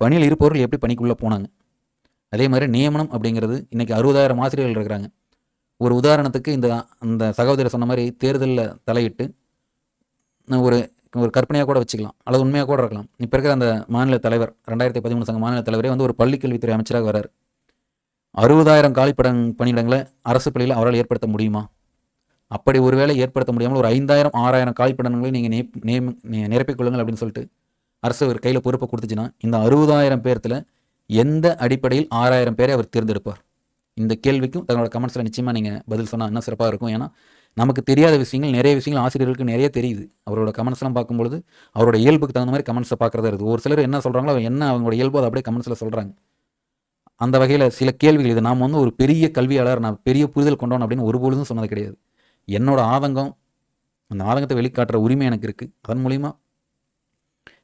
பணியில் இருப்பவர்கள் எப்படி பணிக்குள்ளே போனாங்க? அதே மாதிரி நியமனம் அப்படிங்கிறது இன்றைக்கி 60,000 ஆசிரியர்கள் இருக்கிறாங்க. ஒரு உதாரணத்துக்கு அந்த சகோதரர் சொன்ன மாதிரி தேர்தலில் தலையிட்டு ஒரு கற்பனையாக கூட வச்சுக்கலாம், அல்லது உண்மையாக கூட இருக்கலாம். இப்போ இருக்கிற அந்த மாநில தலைவர், 2013 சங்க மாநில தலைவரே வந்து ஒரு பள்ளிக்கல்வித்துறை அமைச்சராக வர்றார். 60,000 காலி பணியிடங்களை அரசு பள்ளியில் அவரால் ஏற்படுத்த முடியுமா? அப்படி ஒருவேளை ஏற்படுத்த முடியாமல் ஒரு 5,000 6,000 காலிப்படங்களை நீங்கள் நிரப்பிக் கொள்ளுங்கள் அப்படின்னு சொல்லிட்டு அரசு ஒரு கையில் பொறுப்பை கொடுத்துச்சுன்னா, இந்த 60,000 பேர்த்தில் எந்த அடிப்படையில் 6,000 பேரை அவர் தேர்ந்தெடுப்பார்? இந்த கேள்விக்கும் தங்களோட கமெண்ட்ஸில் நிச்சயமாக நீங்கள் பதில் சொன்னால் இன்னும் சிறப்பாக இருக்கும். ஏன்னா நமக்கு தெரியாத விஷயங்கள், நிறைய விஷயங்கள் ஆசிரியர்களுக்கு நிறைய தெரியுது. அவரோட கமெண்ட்ஸ்லாம் பார்க்கும்பொழுது அவரோட இயல்புக்கு தகுந்த மாதிரி கமெண்ட்ஸை பார்க்குறதா இருக்குது. ஒரு சிலர் என்ன சொல்கிறாங்களோ என்ன அவங்களோட இயல்பு அதை அப்படியே கமெண்ட்ஸில் சொல்கிறாங்க. அந்த வகையில் சில கேள்விகள், இது நாம் வந்து ஒரு பெரிய கல்வியாளர், நான் பெரிய புரிதல் கொண்டோம் அப்படின்னு ஒருபொழுதும் சொன்னது கிடையாது. என்னோட ஆதங்கம், அந்த ஆதங்கத்தை வெளிக்காட்டுற உரிமை எனக்கு இருக்குது. அதன் மூலிமா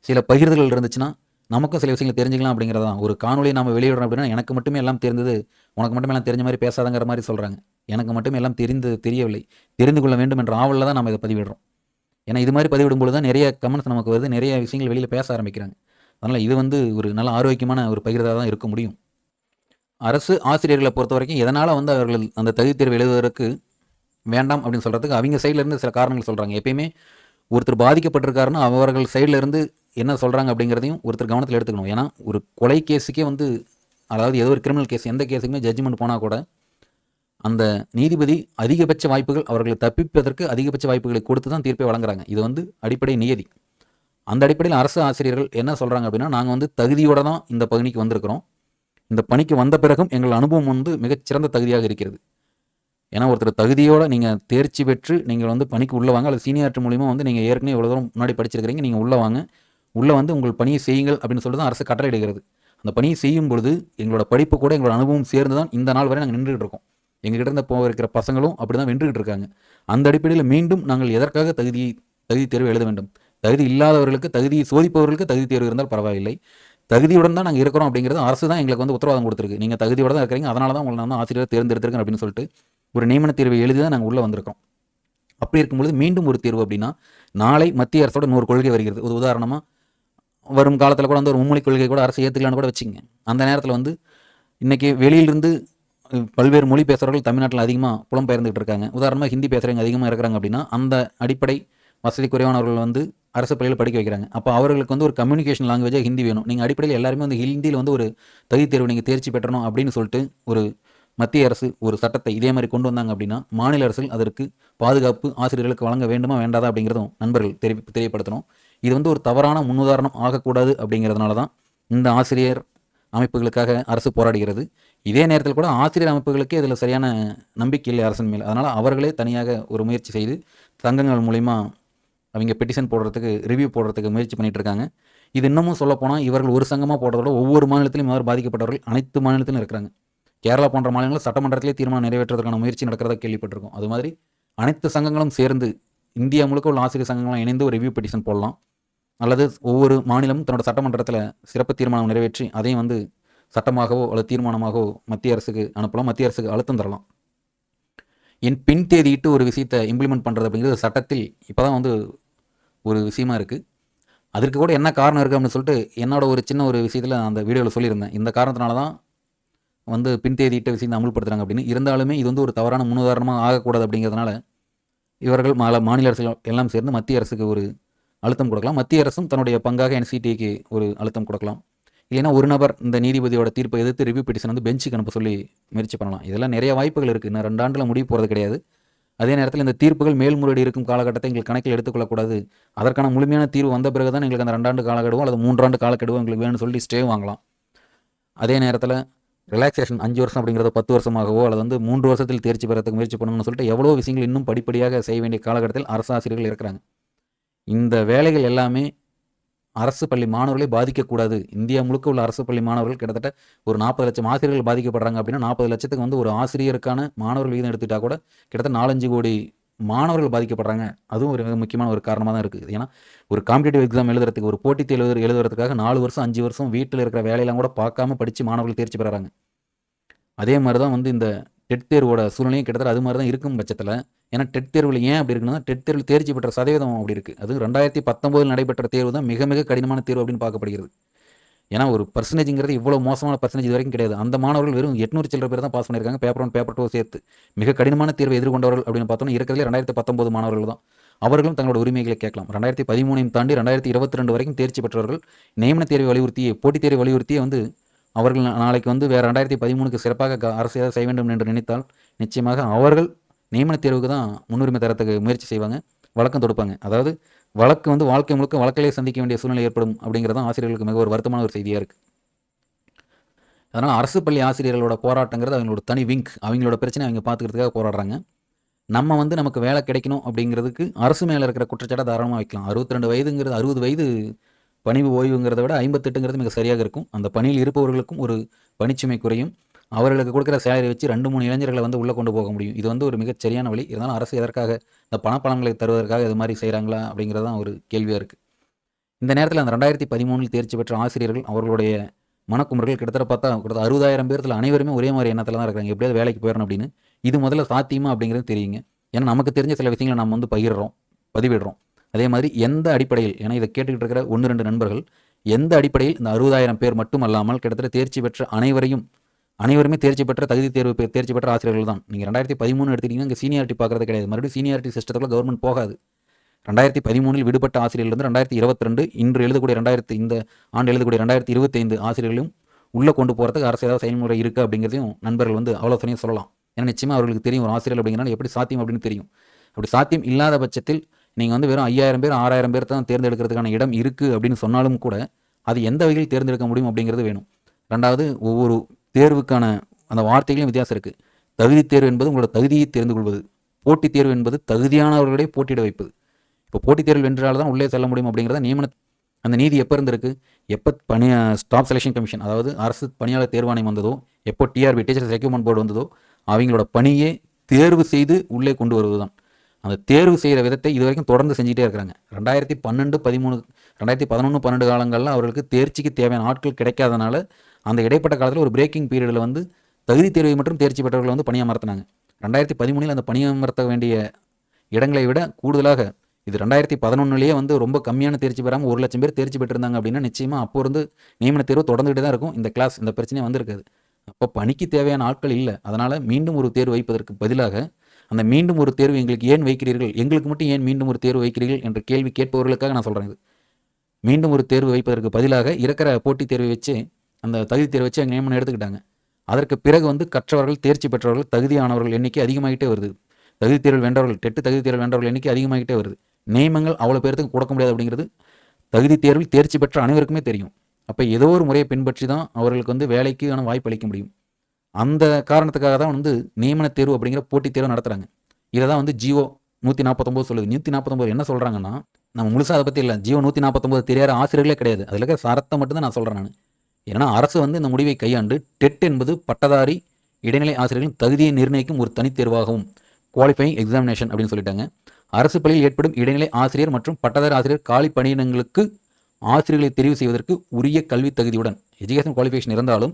சில பகிர்தல்கள் இருந்துச்சுன்னா நமக்கும் சில விஷயங்கள் தெரிஞ்சுக்கலாம் அப்படிங்கிறது தான். ஒரு காணொலியை நம்ம வெளியிடுறோம் அப்படின்னா, எனக்கு மட்டுமே எல்லாம் தெரிந்தது, உனக்கு மட்டுமே எல்லாம் தெரிஞ்ச மாதிரி பேசாதங்கிற மாதிரி சொல்கிறாங்க. எனக்கு மட்டுமே எல்லாம் தெரியவில்லை, தெரிந்து கொள்ள வேண்டும் என்ற ஆவலில் தான் நம்ம இதை பதிவிடுறோம். ஏன்னா இது மாதிரி பதிவிடும்போது தான் நிறைய கமெண்ட்ஸ் நமக்கு வருது, நிறைய விஷயங்கள் வெளியில் பேச ஆரம்பிக்கிறாங்க. அதனால் இது வந்து ஒரு நல்ல ஆரோக்கியமான ஒரு பகிர்தாக தான் இருக்க முடியும். அரசு ஆசிரியர்களை பொறுத்த வரைக்கும் எதனால் வந்து அவர்கள் அந்த தகுதி தேர்வு எழுதுவதற்கு வேண்டாம் அப்படின்னு சொல்கிறதுக்கு அவங்க சைட்லேருந்து சில காரணங்கள் சொல்கிறாங்க. எப்பயுமே ஒருத்தர் பாதிக்கப்பட்டிருக்காருன்னா அவர்கள் சைட்லேருந்து என்ன சொல்கிறாங்க அப்படிங்கிறதையும் ஒருத்தர் கவனத்தில் எடுத்துக்கணும். ஏன்னா ஒரு கொலை கேஸுக்கே வந்து, அதாவது ஏதோ ஒரு கிரிமினல் கேஸ், எந்த கேஸுக்குமே ஜட்ஜ்மெண்ட் போனால் கூட அந்த நீதிபதி அதிகபட்ச வாய்ப்புகள், அவர்களை தப்பிப்பதற்கு அதிகபட்ச வாய்ப்புகளை கொடுத்து தான் தீர்ப்பை வழங்குறாங்க. இது வந்து அடிப்படை நியதி. அந்த அடிப்படையில் அரசு ஆசிரியர்கள் என்ன சொல்கிறாங்க அப்படின்னா, நாங்கள் வந்து தகுதியோடு தான் இந்த பணிக்கு வந்திருக்கிறோம். இந்த பணிக்கு வந்த பிறகும் எங்கள் அனுபவம் வந்து மிகச்சிறந்த தகுதியாக இருக்கிறது. ஏன்னா ஒருத்தர் தகுதியோடு நீங்கள் தேர்ச்சி பெற்று நீங்கள் வந்து பணிக்கு உள்ளே வாங்க, அல்லது சீனியாரிட்டி மூலிமா வந்து நீங்கள் ஏற்கனவே இவ்வளோ தூரம் முன்னாடி படிச்சிருக்கிறீங்க, நீங்கள் உள்ளே வாங்க, உள்ளே வந்து உங்கள் பணியை செய்யுங்கள் அப்படின்னு சொல்லிட்டு தான் அரசு கட்டளையிடுகிறது. அந்த பணியை செய்யும் பொழுது எங்களோட படிப்பு கூட எங்களோட அனுபவம் சேர்ந்து தான் இந்த நாள் வரை நாங்கள் நின்றுகிட்டு இருக்கோம். எங்ககிட்ட இருந்த இருக்கிற பசங்களும் அப்படி தான் வென்றுகிட்டு இருக்காங்க. அந்த அடிப்படையில் மீண்டும் நாங்கள் எதற்காக தகுதி தேர்வு எழுத வேண்டும்? தகுதி இல்லாதவர்களுக்கு, தகுதியை சோதிப்பவர்களுக்கு தகுதி தேர்வு இருந்தால் பரவாயில்லை. தகுதியுடன் தான் நாங்கள் இருக்கிறோம் அப்படிங்கிறது அரசு தான் எங்களுக்கு வந்து உத்தரவாதம் கொடுத்துருக்கு. நீங்கள் தகுதியோடு தான் இருக்கிறீங்க, அதனால தான் உங்களை நான் ஆசிரியர் தேர்ந்தெடுத்திருக்கேன் அப்படின்னு சொல்லிட்டு ஒரு நியமன தேர்வை எழுதி தான் நாங்கள் உள்ளே வந்திருக்கோம். அப்படி இருக்கும்பொழுது மீண்டும் ஒரு தேர்வு அப்படின்னா, நாளை மத்திய அரசோட 100 கொள்கை வருகிறது. ஒரு உதாரணமாக வரும் காலத்தில் கூட வந்து ஒரு மும்மொழி கொள்கை கூட அரசு ஏற்றுக்கலான்னு கூட வச்சுங்க. அந்த நேரத்தில் வந்து இன்றைக்கி வெளியிலிருந்து பல்வேறு மொழி பேசுகிறவர்கள் தமிழ்நாட்டில் அதிகமாக புலம்பெயர்ந்துகிட்டு இருக்காங்க. உதாரணமாக ஹிந்தி பேசுகிறவங்க அதிகமாக இருக்கிறாங்க அப்படின்னா, அந்த அடிப்படை வசதி குறைவானவர்கள் வந்து அரசு பள்ளியில் படிக்க வைக்கிறாங்க. அப்போ அவர்களுக்கு வந்து ஒரு கம்யூனிகேஷன் லாங்குவேஜாக ஹிந்தி வேணும். நீங்கள் அடிப்படையில் எல்லாருமே வந்து ஹிந்தியில் வந்து ஒரு தகுதி தேர்வு நீங்கள் தேர்ச்சி பெற்றணும் அப்படின்னு சொல்லிட்டு ஒரு மத்திய அரசு ஒரு சட்டத்தை இதே மாதிரி கொண்டு வந்தாங்க அப்படின்னா, மாநில அரசுகள் அதற்கு பாதுகாப்பு ஆசிரியர்களுக்கு வழங்க வேண்டுமா வேண்டாதா அப்படிங்கிறதும் நண்பர்கள் தெரியப்படுத்தணும். இது வந்து ஒரு தவறான முன்னுதாரணம் ஆகக்கூடாது அப்படிங்கிறதுனால தான் இந்த ஆசிரியர் அமைப்புகளுக்காக அரசு போராடுகிறது. இதே நேரத்தில் கூட ஆசிரியர் அமைப்புகளுக்கே இதில் சரியான நம்பிக்கை இல்லை அரசின் மேல். அதனால் அவர்களே தனியாக ஒரு முயற்சி செய்து சங்கங்கள் மூலிமா அவங்க பெட்டிஷன் போடுறதுக்கு, ரிவ்யூ போடுறதுக்கு முயற்சி பண்ணிகிட்டு இருக்காங்க. இது இன்னமும் சொல்லப்போனால் இவர்கள் ஒரு சங்கமாக போடுறதோட ஒவ்வொரு மாநிலத்திலும் இவ்வாறு பாதிக்கப்பட்டவர்கள் அனைத்து மாநிலத்திலும் இருக்கிறாங்க. கேரளா போன்ற மாநிலங்களில் சட்டமன்றத்திலே தீர்மானம் நிறைவேற்றுவதற்கான முயற்சி நடக்கிறதா கேள்விப்பட்டிருக்கோம். அது மாதிரி அனைத்து சங்கங்களும் சேர்ந்து இந்தியா முழுக்க உள்ள ஆசிரியர் சங்கங்களும் இணைந்து ஒரு ரிவ்யூ பெட்டிஷன் போடலாம். அல்லது ஒவ்வொரு மாநிலமும் தன்னோட சட்டமன்றத்தில் சிறப்பு தீர்மானம் நிறைவேற்றி அதையும் வந்து சட்டமாகவோ அல்லது தீர்மானமாகவோ மத்திய அரசுக்கு அனுப்பலாம். மத்திய அரசுக்கு அழுத்தம் தரலாம். என் பின் தேதியிட்டு ஒரு விஷயத்தை இம்ப்ளிமெண்ட் பண்ணுறது அப்படிங்கிறது சட்டத்தில் இப்போ தான் வந்து ஒரு விஷயமா இருக்குது. அதற்கு கூட என்ன காரணம் இருக்குது அப்படின்னு சொல்லிட்டு என்னோட ஒரு சின்ன ஒரு விஷயத்தில் அந்த வீடியோவில் சொல்லியிருந்தேன். இந்த காரணத்தினால தான் வந்து பின் தேதியிட்ட விஷயத்தை அமல்படுத்துகிறாங்க அப்படின்னு. இருந்தாலுமே இது வந்து ஒரு தவறான முன்னுதாரணமாக ஆகக்கூடாது அப்படிங்கிறதுனால இவர்கள் மாநில அரசுகள் எல்லாம் சேர்ந்து மத்திய அரசுக்கு ஒரு அழுத்தம் கொடுக்கலாம். மத்திய அரசும் தன்னுடைய பங்காக என்சிடிக்கு ஒரு அழுத்தம் கொடுக்கலாம். இல்லைன்னா ஒரு நபர் இந்த நீதிபதியோட தீர்ப்பை எதிர்த்து ரிவ்யூ பெட்டிஷன் வந்து பெஞ்சுக்கு அனுப்ப சொல்லி முயற்சி பண்ணலாம். இதெல்லாம் நிறைய வாய்ப்புகள் இருக்குது. இன்னும் 2 ஆண்டில் முடிவு போகிறது கிடையாது. அதே நேரத்தில் இந்த தீர்ப்புகள் மேல்முறையீடு இருக்கும் காலகட்டத்தை எங்களுக்கு கணக்கில் எடுத்துக்கொள்ளக்கூடாது. அதற்கான முழுமையான தீர்வு வந்த பிறகு தான் எங்களுக்கு அந்த 2 ஆண்டு காலக்கெடுவோ அல்லது 3 ஆண்டு காலக்கெடுவோ எங்களுக்கு வேணும்னு சொல்லி ஸ்டே வாங்கலாம். அதே நேரத்தில் ரிலாக்ஸேஷன் 5 வருஷம் அப்படிங்கிறத 10 வருஷமாகவோ அல்லது வந்து 3 வருஷத்தில் தேர்ச்சி பெறத்துக்கு முயற்சி பண்ணணும்னு சொல்லிட்டு எவ்வளோ விஷயங்கள் இன்னும் படிப்படியாக செய்ய வேண்டிய காலகட்டத்தில் அரசு ஆசிரியர்கள் இருக்கிறாங்க. இந்த வேலைகள் எல்லாமே அரசு பள்ளி மாணவர்களை பாதிக்கக்கூடாது. இந்தியா முழுக்க உள்ள அரசு பள்ளி மாணவர்கள் கிட்டத்தட்ட ஒரு 40 லட்சம் ஆசிரியர்கள் பாதிக்கப்படுறாங்க அப்படின்னா 40 லட்சத்துக்கு வந்து ஒரு ஆசிரியருக்கான மாணவர்கள் விகிதம் எடுத்துக்கிட்டால் கூட கிட்டத்தட்ட 4-5 கோடி மாணவர்கள் பாதிக்கப்படுறாங்க. அதுவும் ஒரு மிக முக்கியமான ஒரு காரணமாக தான் இருக்குது. ஏன்னா ஒரு காம்படிட்டிவ் எக்ஸாம் எழுதுறதுக்கு, ஒரு போட்டித் தேர்வு எழுதுறதுக்காக 4 வருஷம் 5 வருஷம் வீட்டில் இருக்கிற வேலையெல்லாம் கூட பார்க்காம படித்து மாணவர்கள் தேர்ச்சி பெறாங்க. அதே மாதிரி தான் வந்து இந்த டெட் தேர்வோட சூழ்நிலையும் கிட்டத்தட்ட அது மாதிரி தான் இருக்கும் பட்சத்தில், ஏன்னா டெட் தேர்வில் ஏன் அப்படி இருக்குன்னா, டெட் தேர்வில் தேர்ச்சி பெற்ற சதவீதம் அப்படி இருக்குது. அது 2019 நடைபெற்ற தேர்வு தான் மிக மிக கடினமான தேர்வு அப்படின்னு பார்க்கப்படுகிறது. ஏன்னா ஒரு பர்சன்டேஜ்ங்கிறது இவ்வளோ மோசமான பர்சன்டேஜ் இது வரைக்கும் கிடையாது. அந்த மாணவர்கள் வெறும் 800 சில்லற பேர் தான் பாஸ் பண்ணியிருக்காங்க. பேப்பர் 1 பேப்பர் 2 சேர்த்து. மிக கடினமான தேர்வை எதிர்கொண்டவர்கள் அப்படின்னு பார்த்தோம்னா இருக்கிறதுலே 2019 மாணவர்கள் தான். அவர்களும் தங்களோட உரிமைகளை கேட்கலாம். 2013 தாண்டி 2022 வரைக்கும் தேர்ச்சி பெற்றவர்கள் நியமன தேர்வை வலியுறுத்தி, போட்டித் தேர்வை வலியுறுத்தியே வந்து அவர்கள் நாளைக்கு வந்து வேறு 2013க்கு சிறப்பாக அரசு ஏதாவது செய்ய வேண்டும் என்று நினைத்தால் நிச்சயமாக அவர்கள் நியமன தேர்வுக்கு தான் முன்னுரிமை தரத்துக்கு முயற்சி செய்வாங்க, வழக்கம் தொடுப்பாங்க. அதாவது வழக்கு வந்து வாழ்க்கை முழுக்க வழக்கிலே சந்திக்க வேண்டிய சூழ்நிலை ஏற்படும் அப்படிங்கிறது தான் ஆசிரியர்களுக்கு மிக ஒரு வருத்தமான ஒரு செய்தியாக இருக்குது. அதனால் அரசு பள்ளி ஆசிரியர்களோட போராட்டங்கிறது அவங்களோட தனி விங்க். அவங்களோட பிரச்சனை அவங்க பார்த்துக்கிறதுக்காக போராடுறாங்க. நம்ம வந்து நமக்கு வேலை கிடைக்கணும் அப்படிங்கிறதுக்கு அரசு மேலே இருக்கிற குற்றச்சாட்டை தாராளமாக வைக்கலாம். 62 வயதுங்கிறது 60 வயது பணிவு ஓய்வுங்கிறத விட 58ங்கிறது மிக சரியாக இருக்கும். அந்த பணியில் இருப்பவர்களுக்கும் ஒரு பணிச்சுமை குறையும். அவர்களுக்கு கொடுக்குற சேலரி வச்சு 2-3 இளைஞர்களை வந்து உள்ளே கொண்டு போக முடியும். இது வந்து ஒரு மிகச் சரியான வழி. இருந்தாலும் அரசு எதற்காக இந்த பணப்பலன்களை தருவதற்காக இது மாதிரி செய்கிறாங்களா அப்படிங்கிறது தான் ஒரு கேள்வியாக இருக்குது. இந்த நேரத்தில் அந்த 2013 தேர்ச்சி பெற்ற ஆசிரியர்கள் அவர்களுடைய மனக்குமுறைகள் கிட்டத்தட்ட பார்த்தா 60,000 பேர்த்தில் அனைவருமே ஒரே மாதிரி எண்ணத்தில் தான் இருக்கிறாங்க. எப்படியாவது வேலைக்கு போயிடணும் அப்படின்னு. இது முதல்ல சாத்தியமா அப்படிங்கிறது தெரியுங்க. ஏன்னா நமக்கு தெரிஞ்ச சில விஷயங்களை நம்ம வந்து பதிவிடுறோம். அதே மாதிரி எந்த அடிப்படையில், ஏன்னா இதை கேட்டுக்கிட்டு இருக்கிற 1-2 நண்பர்கள் எந்த அடிப்படையில் இந்த 60,000 பேர் மட்டும் அல்லாமல் கிட்டத்தட்ட தேர்ச்சி பெற்ற அனைவருமே தேர்ச்சி பெற்ற தகுதி தேர்வு தேர்ச்சி பெற்ற ஆசிரியர்கள் தான். நீங்கள் 2013 எடுத்துக்கிட்டிங்கன்னா இங்கே சீனியாரிட்டி பார்க்குறது கிடையாது. மறுபடியும் சீனியாரிட்டி சிஸ்டத்தில் கவர்மெண்ட் போகாது. 2013 விடுபட்ட ஆசிரியர்லேருந்து 2022 இன்று எழுதக்கூடிய இந்த ஆண்டு எழுதக்கூடிய 2025 ஆசிரியர்களும் உள்ளே கொண்டு போகிறதுக்கு அரசு ஏதாவது செயல்முறை இருக்குது அப்படிங்கிறதையும் நண்பர்கள் வந்து ஆலோசனையும் சொல்லலாம். ஏன்னா நிச்சயமாக அவர்களுக்கு தெரியும் ஒரு ஆசிரியர் அப்படிங்கிறனால எப்படி சாத்தியம் அப்படின்னு தெரியும். அப்படி சாத்தியம் இல்லாத பட்சத்தில் நீங்கள் வந்து வெறும் 5000 பேர் 6000 பேர் தான் தேர்ந்தெடுக்கிறதுக்கான இடம் இருக்குது அப்படின்னு சொன்னாலும் கூட அது எந்த வகையில் தேர்ந்தெடுக்க முடியும் அப்படிங்கிறது வேணும். ரெண்டாவது, ஒவ்வொரு தேர்வுக்கான அந்த வார்த்தைகளையும் வித்தியாசம் இருக்குது. தகுதி தேர்வு என்பது உங்களோட தகுதியை தெரிந்து கொள்வது, போட்டித் தேர்வு என்பது தகுதியானவர்களே போட்டியிட வைப்பது. இப்போ போட்டித் தேர்வில் வென்றால் தான் உள்ளே செல்ல முடியும் அப்படிங்கிறத நியமன அந்த நீதி எப்போ இருந்திருக்கு? எப்போ ஸ்டாஃப் செலெக்ஷன் கமிஷன், அதாவது அரசு பணியாளர் தேர்வாணையம் வந்ததோ, எப்போ டிஆர்பி டீச்சர்ஸ் ரெக்ரூட்மெண்ட் போர்டு வந்ததோ, அவங்களோட பணியே தேர்வு செய்து உள்ளே கொண்டு வருவது தான். அந்த தேர்வு செய்கிற விதத்தை இது வரைக்கும் தொடர்ந்து செஞ்சுட்டே இருக்கிறாங்க. 2012, 13, 2011, 12 காலங்களில் அவர்களுக்கு தேர்ச்சிக்கு தேவையான ஆட்கள் கிடைக்காதனால அந்த இடைப்பட்ட காலத்தில் ஒரு பிரேக்கிங் பீரியடில் வந்து தகுதி தேர்வை மற்றும் தேர்ச்சி பெற்றவர்களை வந்து பணியமர்த்தினாங்க. 2013 அந்த பணியமர்த்த வேண்டிய இடங்களை விட கூடுதலாக இது 2011 வந்து ரொம்ப கம்மியான தேர்ச்சி பெறாமல் 1,00,000 பேர் தேர்ச்சி பெற்றிருந்தாங்க அப்படின்னா நிச்சயமாக அப்போ இருந்து நியமன தேர்வு தொடர்ந்துகிட்டே தான் இருக்கும். இந்த பிரச்சனையே வந்திருக்காது. அப்போ பணிக்கு தேவையான ஆட்கள் இல்லை. அதனால் மீண்டும் ஒரு தேர்வு வைப்பதற்கு பதிலாக அந்த மீண்டும் ஒரு தேர்வு எங்களுக்கு ஏன் வைக்கிறீர்கள், எங்களுக்கு மட்டும் ஏன் மீண்டும் ஒரு தேர்வு வைக்கிறீர்கள் என்ற கேள்வி கேட்பவர்களுக்காக நான் சொல்கிறேன். இது மீண்டும் ஒரு தேர்வு வைப்பதற்கு பதிலாக இருக்கிற போட்டித் தேர்வை வச்சு அந்த தகுதி தேர்வை வச்சு நியமனம் எடுத்துக்கிட்டாங்க. அதற்கு பிறகு வந்து கற்றவர்கள் தேர்ச்சி பெற்றவர்கள் தகுதியானவர்கள் எண்ணிக்கை அதிகமாகிட்டே வருது. தகுதி தேர்வில் வென்றவர்கள் தகுதி தேர்வில் வென்றவர்கள் எண்ணிக்கை அதிகமாகிட்டே வருது. நியமங்கள் அவ்வளோ பேருக்கு கொடுக்க முடியாது அப்படிங்கிறது தகுதி தேர்வில் தேர்ச்சி பெற்ற அனைவருக்குமே தெரியும். அப்போ ஏதோ ஒரு முறையை பின்பற்றி தான் அவர்களுக்கு வந்து வேலைக்கான வாய்ப்பு அளிக்க முடியும். அந்த காரணத்துக்காக தான் வந்து நியமன தேர்வு அப்படிங்கிற போட்டித் தேர்வு நடத்துகிறாங்க. இதை தான் வந்து ஜிஓ 149 சொல்லுது. 149 என்ன சொல்கிறாங்கன்னா, நம்ம முழுசாக அதை பற்றி இல்லை, ஜிஓ 149 தெரியாத ஆசிரியர்களே கிடையாது. அதில் இருக்கிற சரத்தை மட்டும்தான் நான் சொல்கிறேன். ஏன்னா அரசு வந்து இந்த முடிவை கையாண்டு டெட் என்பது பட்டதாரி இடைநிலை ஆசிரியர்களின் தகுதியை நிர்ணயிக்கும் ஒரு தனித்தேர்வாகவும் குவாலிஃபைங் எக்ஸாமினேஷன் அப்படின்னு சொல்லிட்டாங்க. அரசு பள்ளியில் ஏற்படும் இடைநிலை ஆசிரியர் மற்றும் பட்டதாரி ஆசிரியர் காலி பணியிடங்களுக்கு ஆசிரியர்களை தெரிவு செய்வதற்கு உரிய கல்வி தகுதியுடன் எஜுகேஷன் குவாலிஃபிகேஷன் இருந்தாலும்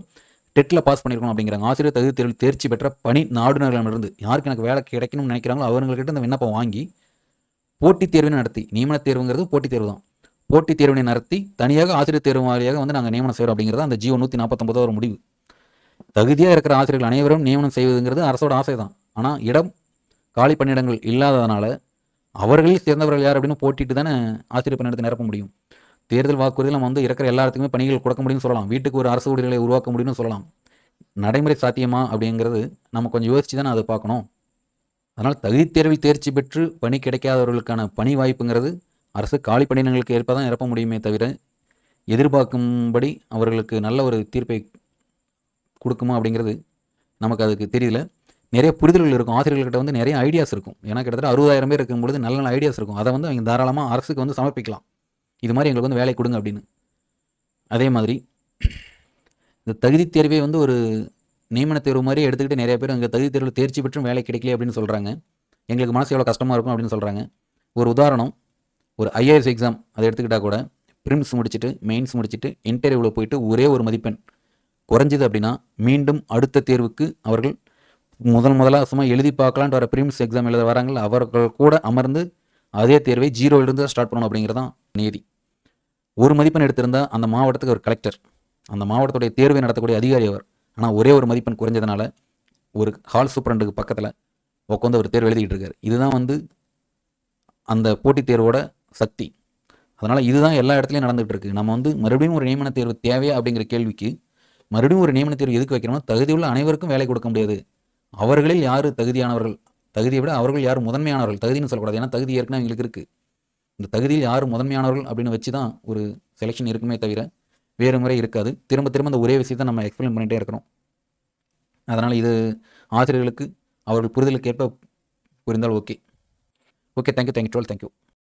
டெட்டில் பாஸ் பண்ணியிருக்கணும் அப்படிங்கிறாங்க. ஆசிரியர் தகுதி தேர்வில் தேர்ச்சி பெற்ற பணி நாடுநர்களிடமிருந்து யாருக்கு எனக்கு வேலை கிடைக்கணும்னு நினைக்கிறாங்களோ அவங்கள்கிட்ட இந்த விண்ணப்பம் வாங்கி போட்டித் தேர்வினை நடத்தி, நியமன தேர்வுங்கிறது போட்டித் தேர்வு தான், போட்டித் தேர்வினை நடத்தி தனியாக ஆசிரியர் தேர்வு வாரியாக வந்து நாங்கள் நியமனம் செய்கிறோம் அப்படிங்கிறது அந்த ஜிஓ 149 ஒரு முடிவு. தகுதியாக இருக்கிற ஆசிரியர்கள் அனைவரும் நியமனம் செய்வதுங்கிறது அரசோட ஆசை தான். ஆனால் இடம் காலி பணியிடங்கள் இல்லாததுனால அவர்களில் சேர்ந்தவர்கள் யார் அப்படின்னு போட்டிட்டு தானே ஆசிரியர் பணியிடத்தை நிரப்ப முடியும். தேர்தல் வாக்குறுதியில் நம்ம வந்து இருக்கிற எல்லாத்துக்குமே பணிகள் கொடுக்க முடியும்னு சொல்லலாம், வீட்டுக்கு ஒரு அரசு ஊழியர்களை உருவாக்க முடியும்னு சொல்லலாம். நடைமுறை சாத்தியமா அப்படிங்கிறது நம்ம கொஞ்சம் யோசிச்சு தானே அதை பார்க்கணும். அதனால் தகுதி தேர்வில் தேர்ச்சி பெற்று பணி கிடைக்காதவர்களுக்கான பணி வாய்ப்புங்கிறது அரசு காலி பணியிடங்களுக்கு ஏற்ப தான் நிரப்ப முடியுமே தவிர எதிர்பார்க்கும்படி அவர்களுக்கு நல்ல ஒரு தீர்ப்பை கொடுக்குமா அப்படிங்கிறது நமக்கு அதுக்கு தெரியல. நிறைய புரிதல்கள் இருக்கும், ஆசிரியர்கள்கிட்ட வந்து நிறைய ஐடியாஸ் இருக்கும். ஏன்னா கிட்டத்தட்ட 60,000 பேர் இருக்கும்பொழுது நல்ல நல்ல ஐடியாஸ் இருக்கும். அதை வந்து அவங்க தாராளமாக அரசுக்கு வந்து சமர்ப்பிக்கலாம், இது மாதிரி எங்களுக்கு வந்து வேலை கொடுங்க அப்படின்னு. அதே மாதிரி இந்த தகுதி தேர்வை வந்து ஒரு நியமன தேர்வு மாதிரி எடுத்துக்கிட்டு நிறைய பேர் அங்கே தகுதி தேர்வில் தேர்ச்சி பெற்றும் வேலை கிடைக்கல அப்படின்னு சொல்கிறாங்க. எங்களுக்கு மனசு எவ்வளோ கஷ்டமாக இருக்கும் அப்படின்னு சொல்கிறாங்க. ஒரு உதாரணம், ஒரு ஐஏஎஸ் எக்ஸாம் அதை எடுத்துக்கிட்டால் கூட ப்ரிலிம்ஸ் முடிச்சுட்டு மெயின்ஸ் முடிச்சுட்டு இன்டர்வியூவில் போயிட்டு ஒரே ஒரு மதிப்பெண் குறைஞ்சிது அப்படின்னா மீண்டும் அடுத்த தேர்வுக்கு அவர்கள் முதலாக சும்மா எழுதி பார்க்கலான்ட்டு வர ப்ரிலிம்ஸ் எக்ஸாம் எழுத வராங்க, அவர்கள் கூட அமர்ந்து அதே தேர்வை 0லிருந்து ஸ்டார்ட் பண்ணணும் அப்படிங்கிறதான் நீதி. ஒரு மதிப்பெண் எடுத்திருந்தால் அந்த மாவட்டத்துக்கு ஒரு கலெக்டர், அந்த மாவட்டத்துடைய தேர்வை நடத்தக்கூடிய அதிகாரி அவர். ஆனால் ஒரே ஒரு மதிப்பெண் குறைஞ்சதுனால ஒரு ஹால் சூப்பரண்டுக்கு பக்கத்தில் உட்காந்து ஒரு தேர்வு எழுதிக்கிட்டு இருக்காரு. இதுதான் வந்து அந்த போட்டித் தேர்வோட சக்தி. அதனால் இதுதான் எல்லா இடத்துலையும் நடந்துகிட்டு இருக்குது. நம்ம வந்து மறுபடியும் ஒரு நியமன தேர்வு தேவையா அப்படிங்கிற கேள்விக்கு மறுபடியும் ஒரு நியமன தேர்வு எதுக்கு வைக்கணும்னா தகுதியுள்ள அனைவருக்கும் வேலை கொடுக்க முடியாது. அவர்களில் யார் தகுதியானவர்கள், தகுதியை விட அவர்கள் யார் முதன்மையானவர்கள், தகுதின்னு சொல்லக்கூடாது, ஏன்னா தகுதி ஏற்கனவே எங்களுக்கு இருக்குது. இந்த தகுதியில் யார் முதன்மையானவர்கள் அப்படின்னு வச்சு தான் ஒரு செலெக்ஷன் இருக்குமே தவிர வேறு முறை இருக்காது. திரும்ப திரும்ப அந்த ஒரே விஷயத்தை நம்ம எக்ஸ்பிளைன் பண்ணிகிட்டே இருக்கிறோம். அதனால் இது ஆசிரியர்களுக்கு அவர்கள் புரிதலுக்கு ஏற்ப புரிந்தால் ஓகே. தேங்க்யூ.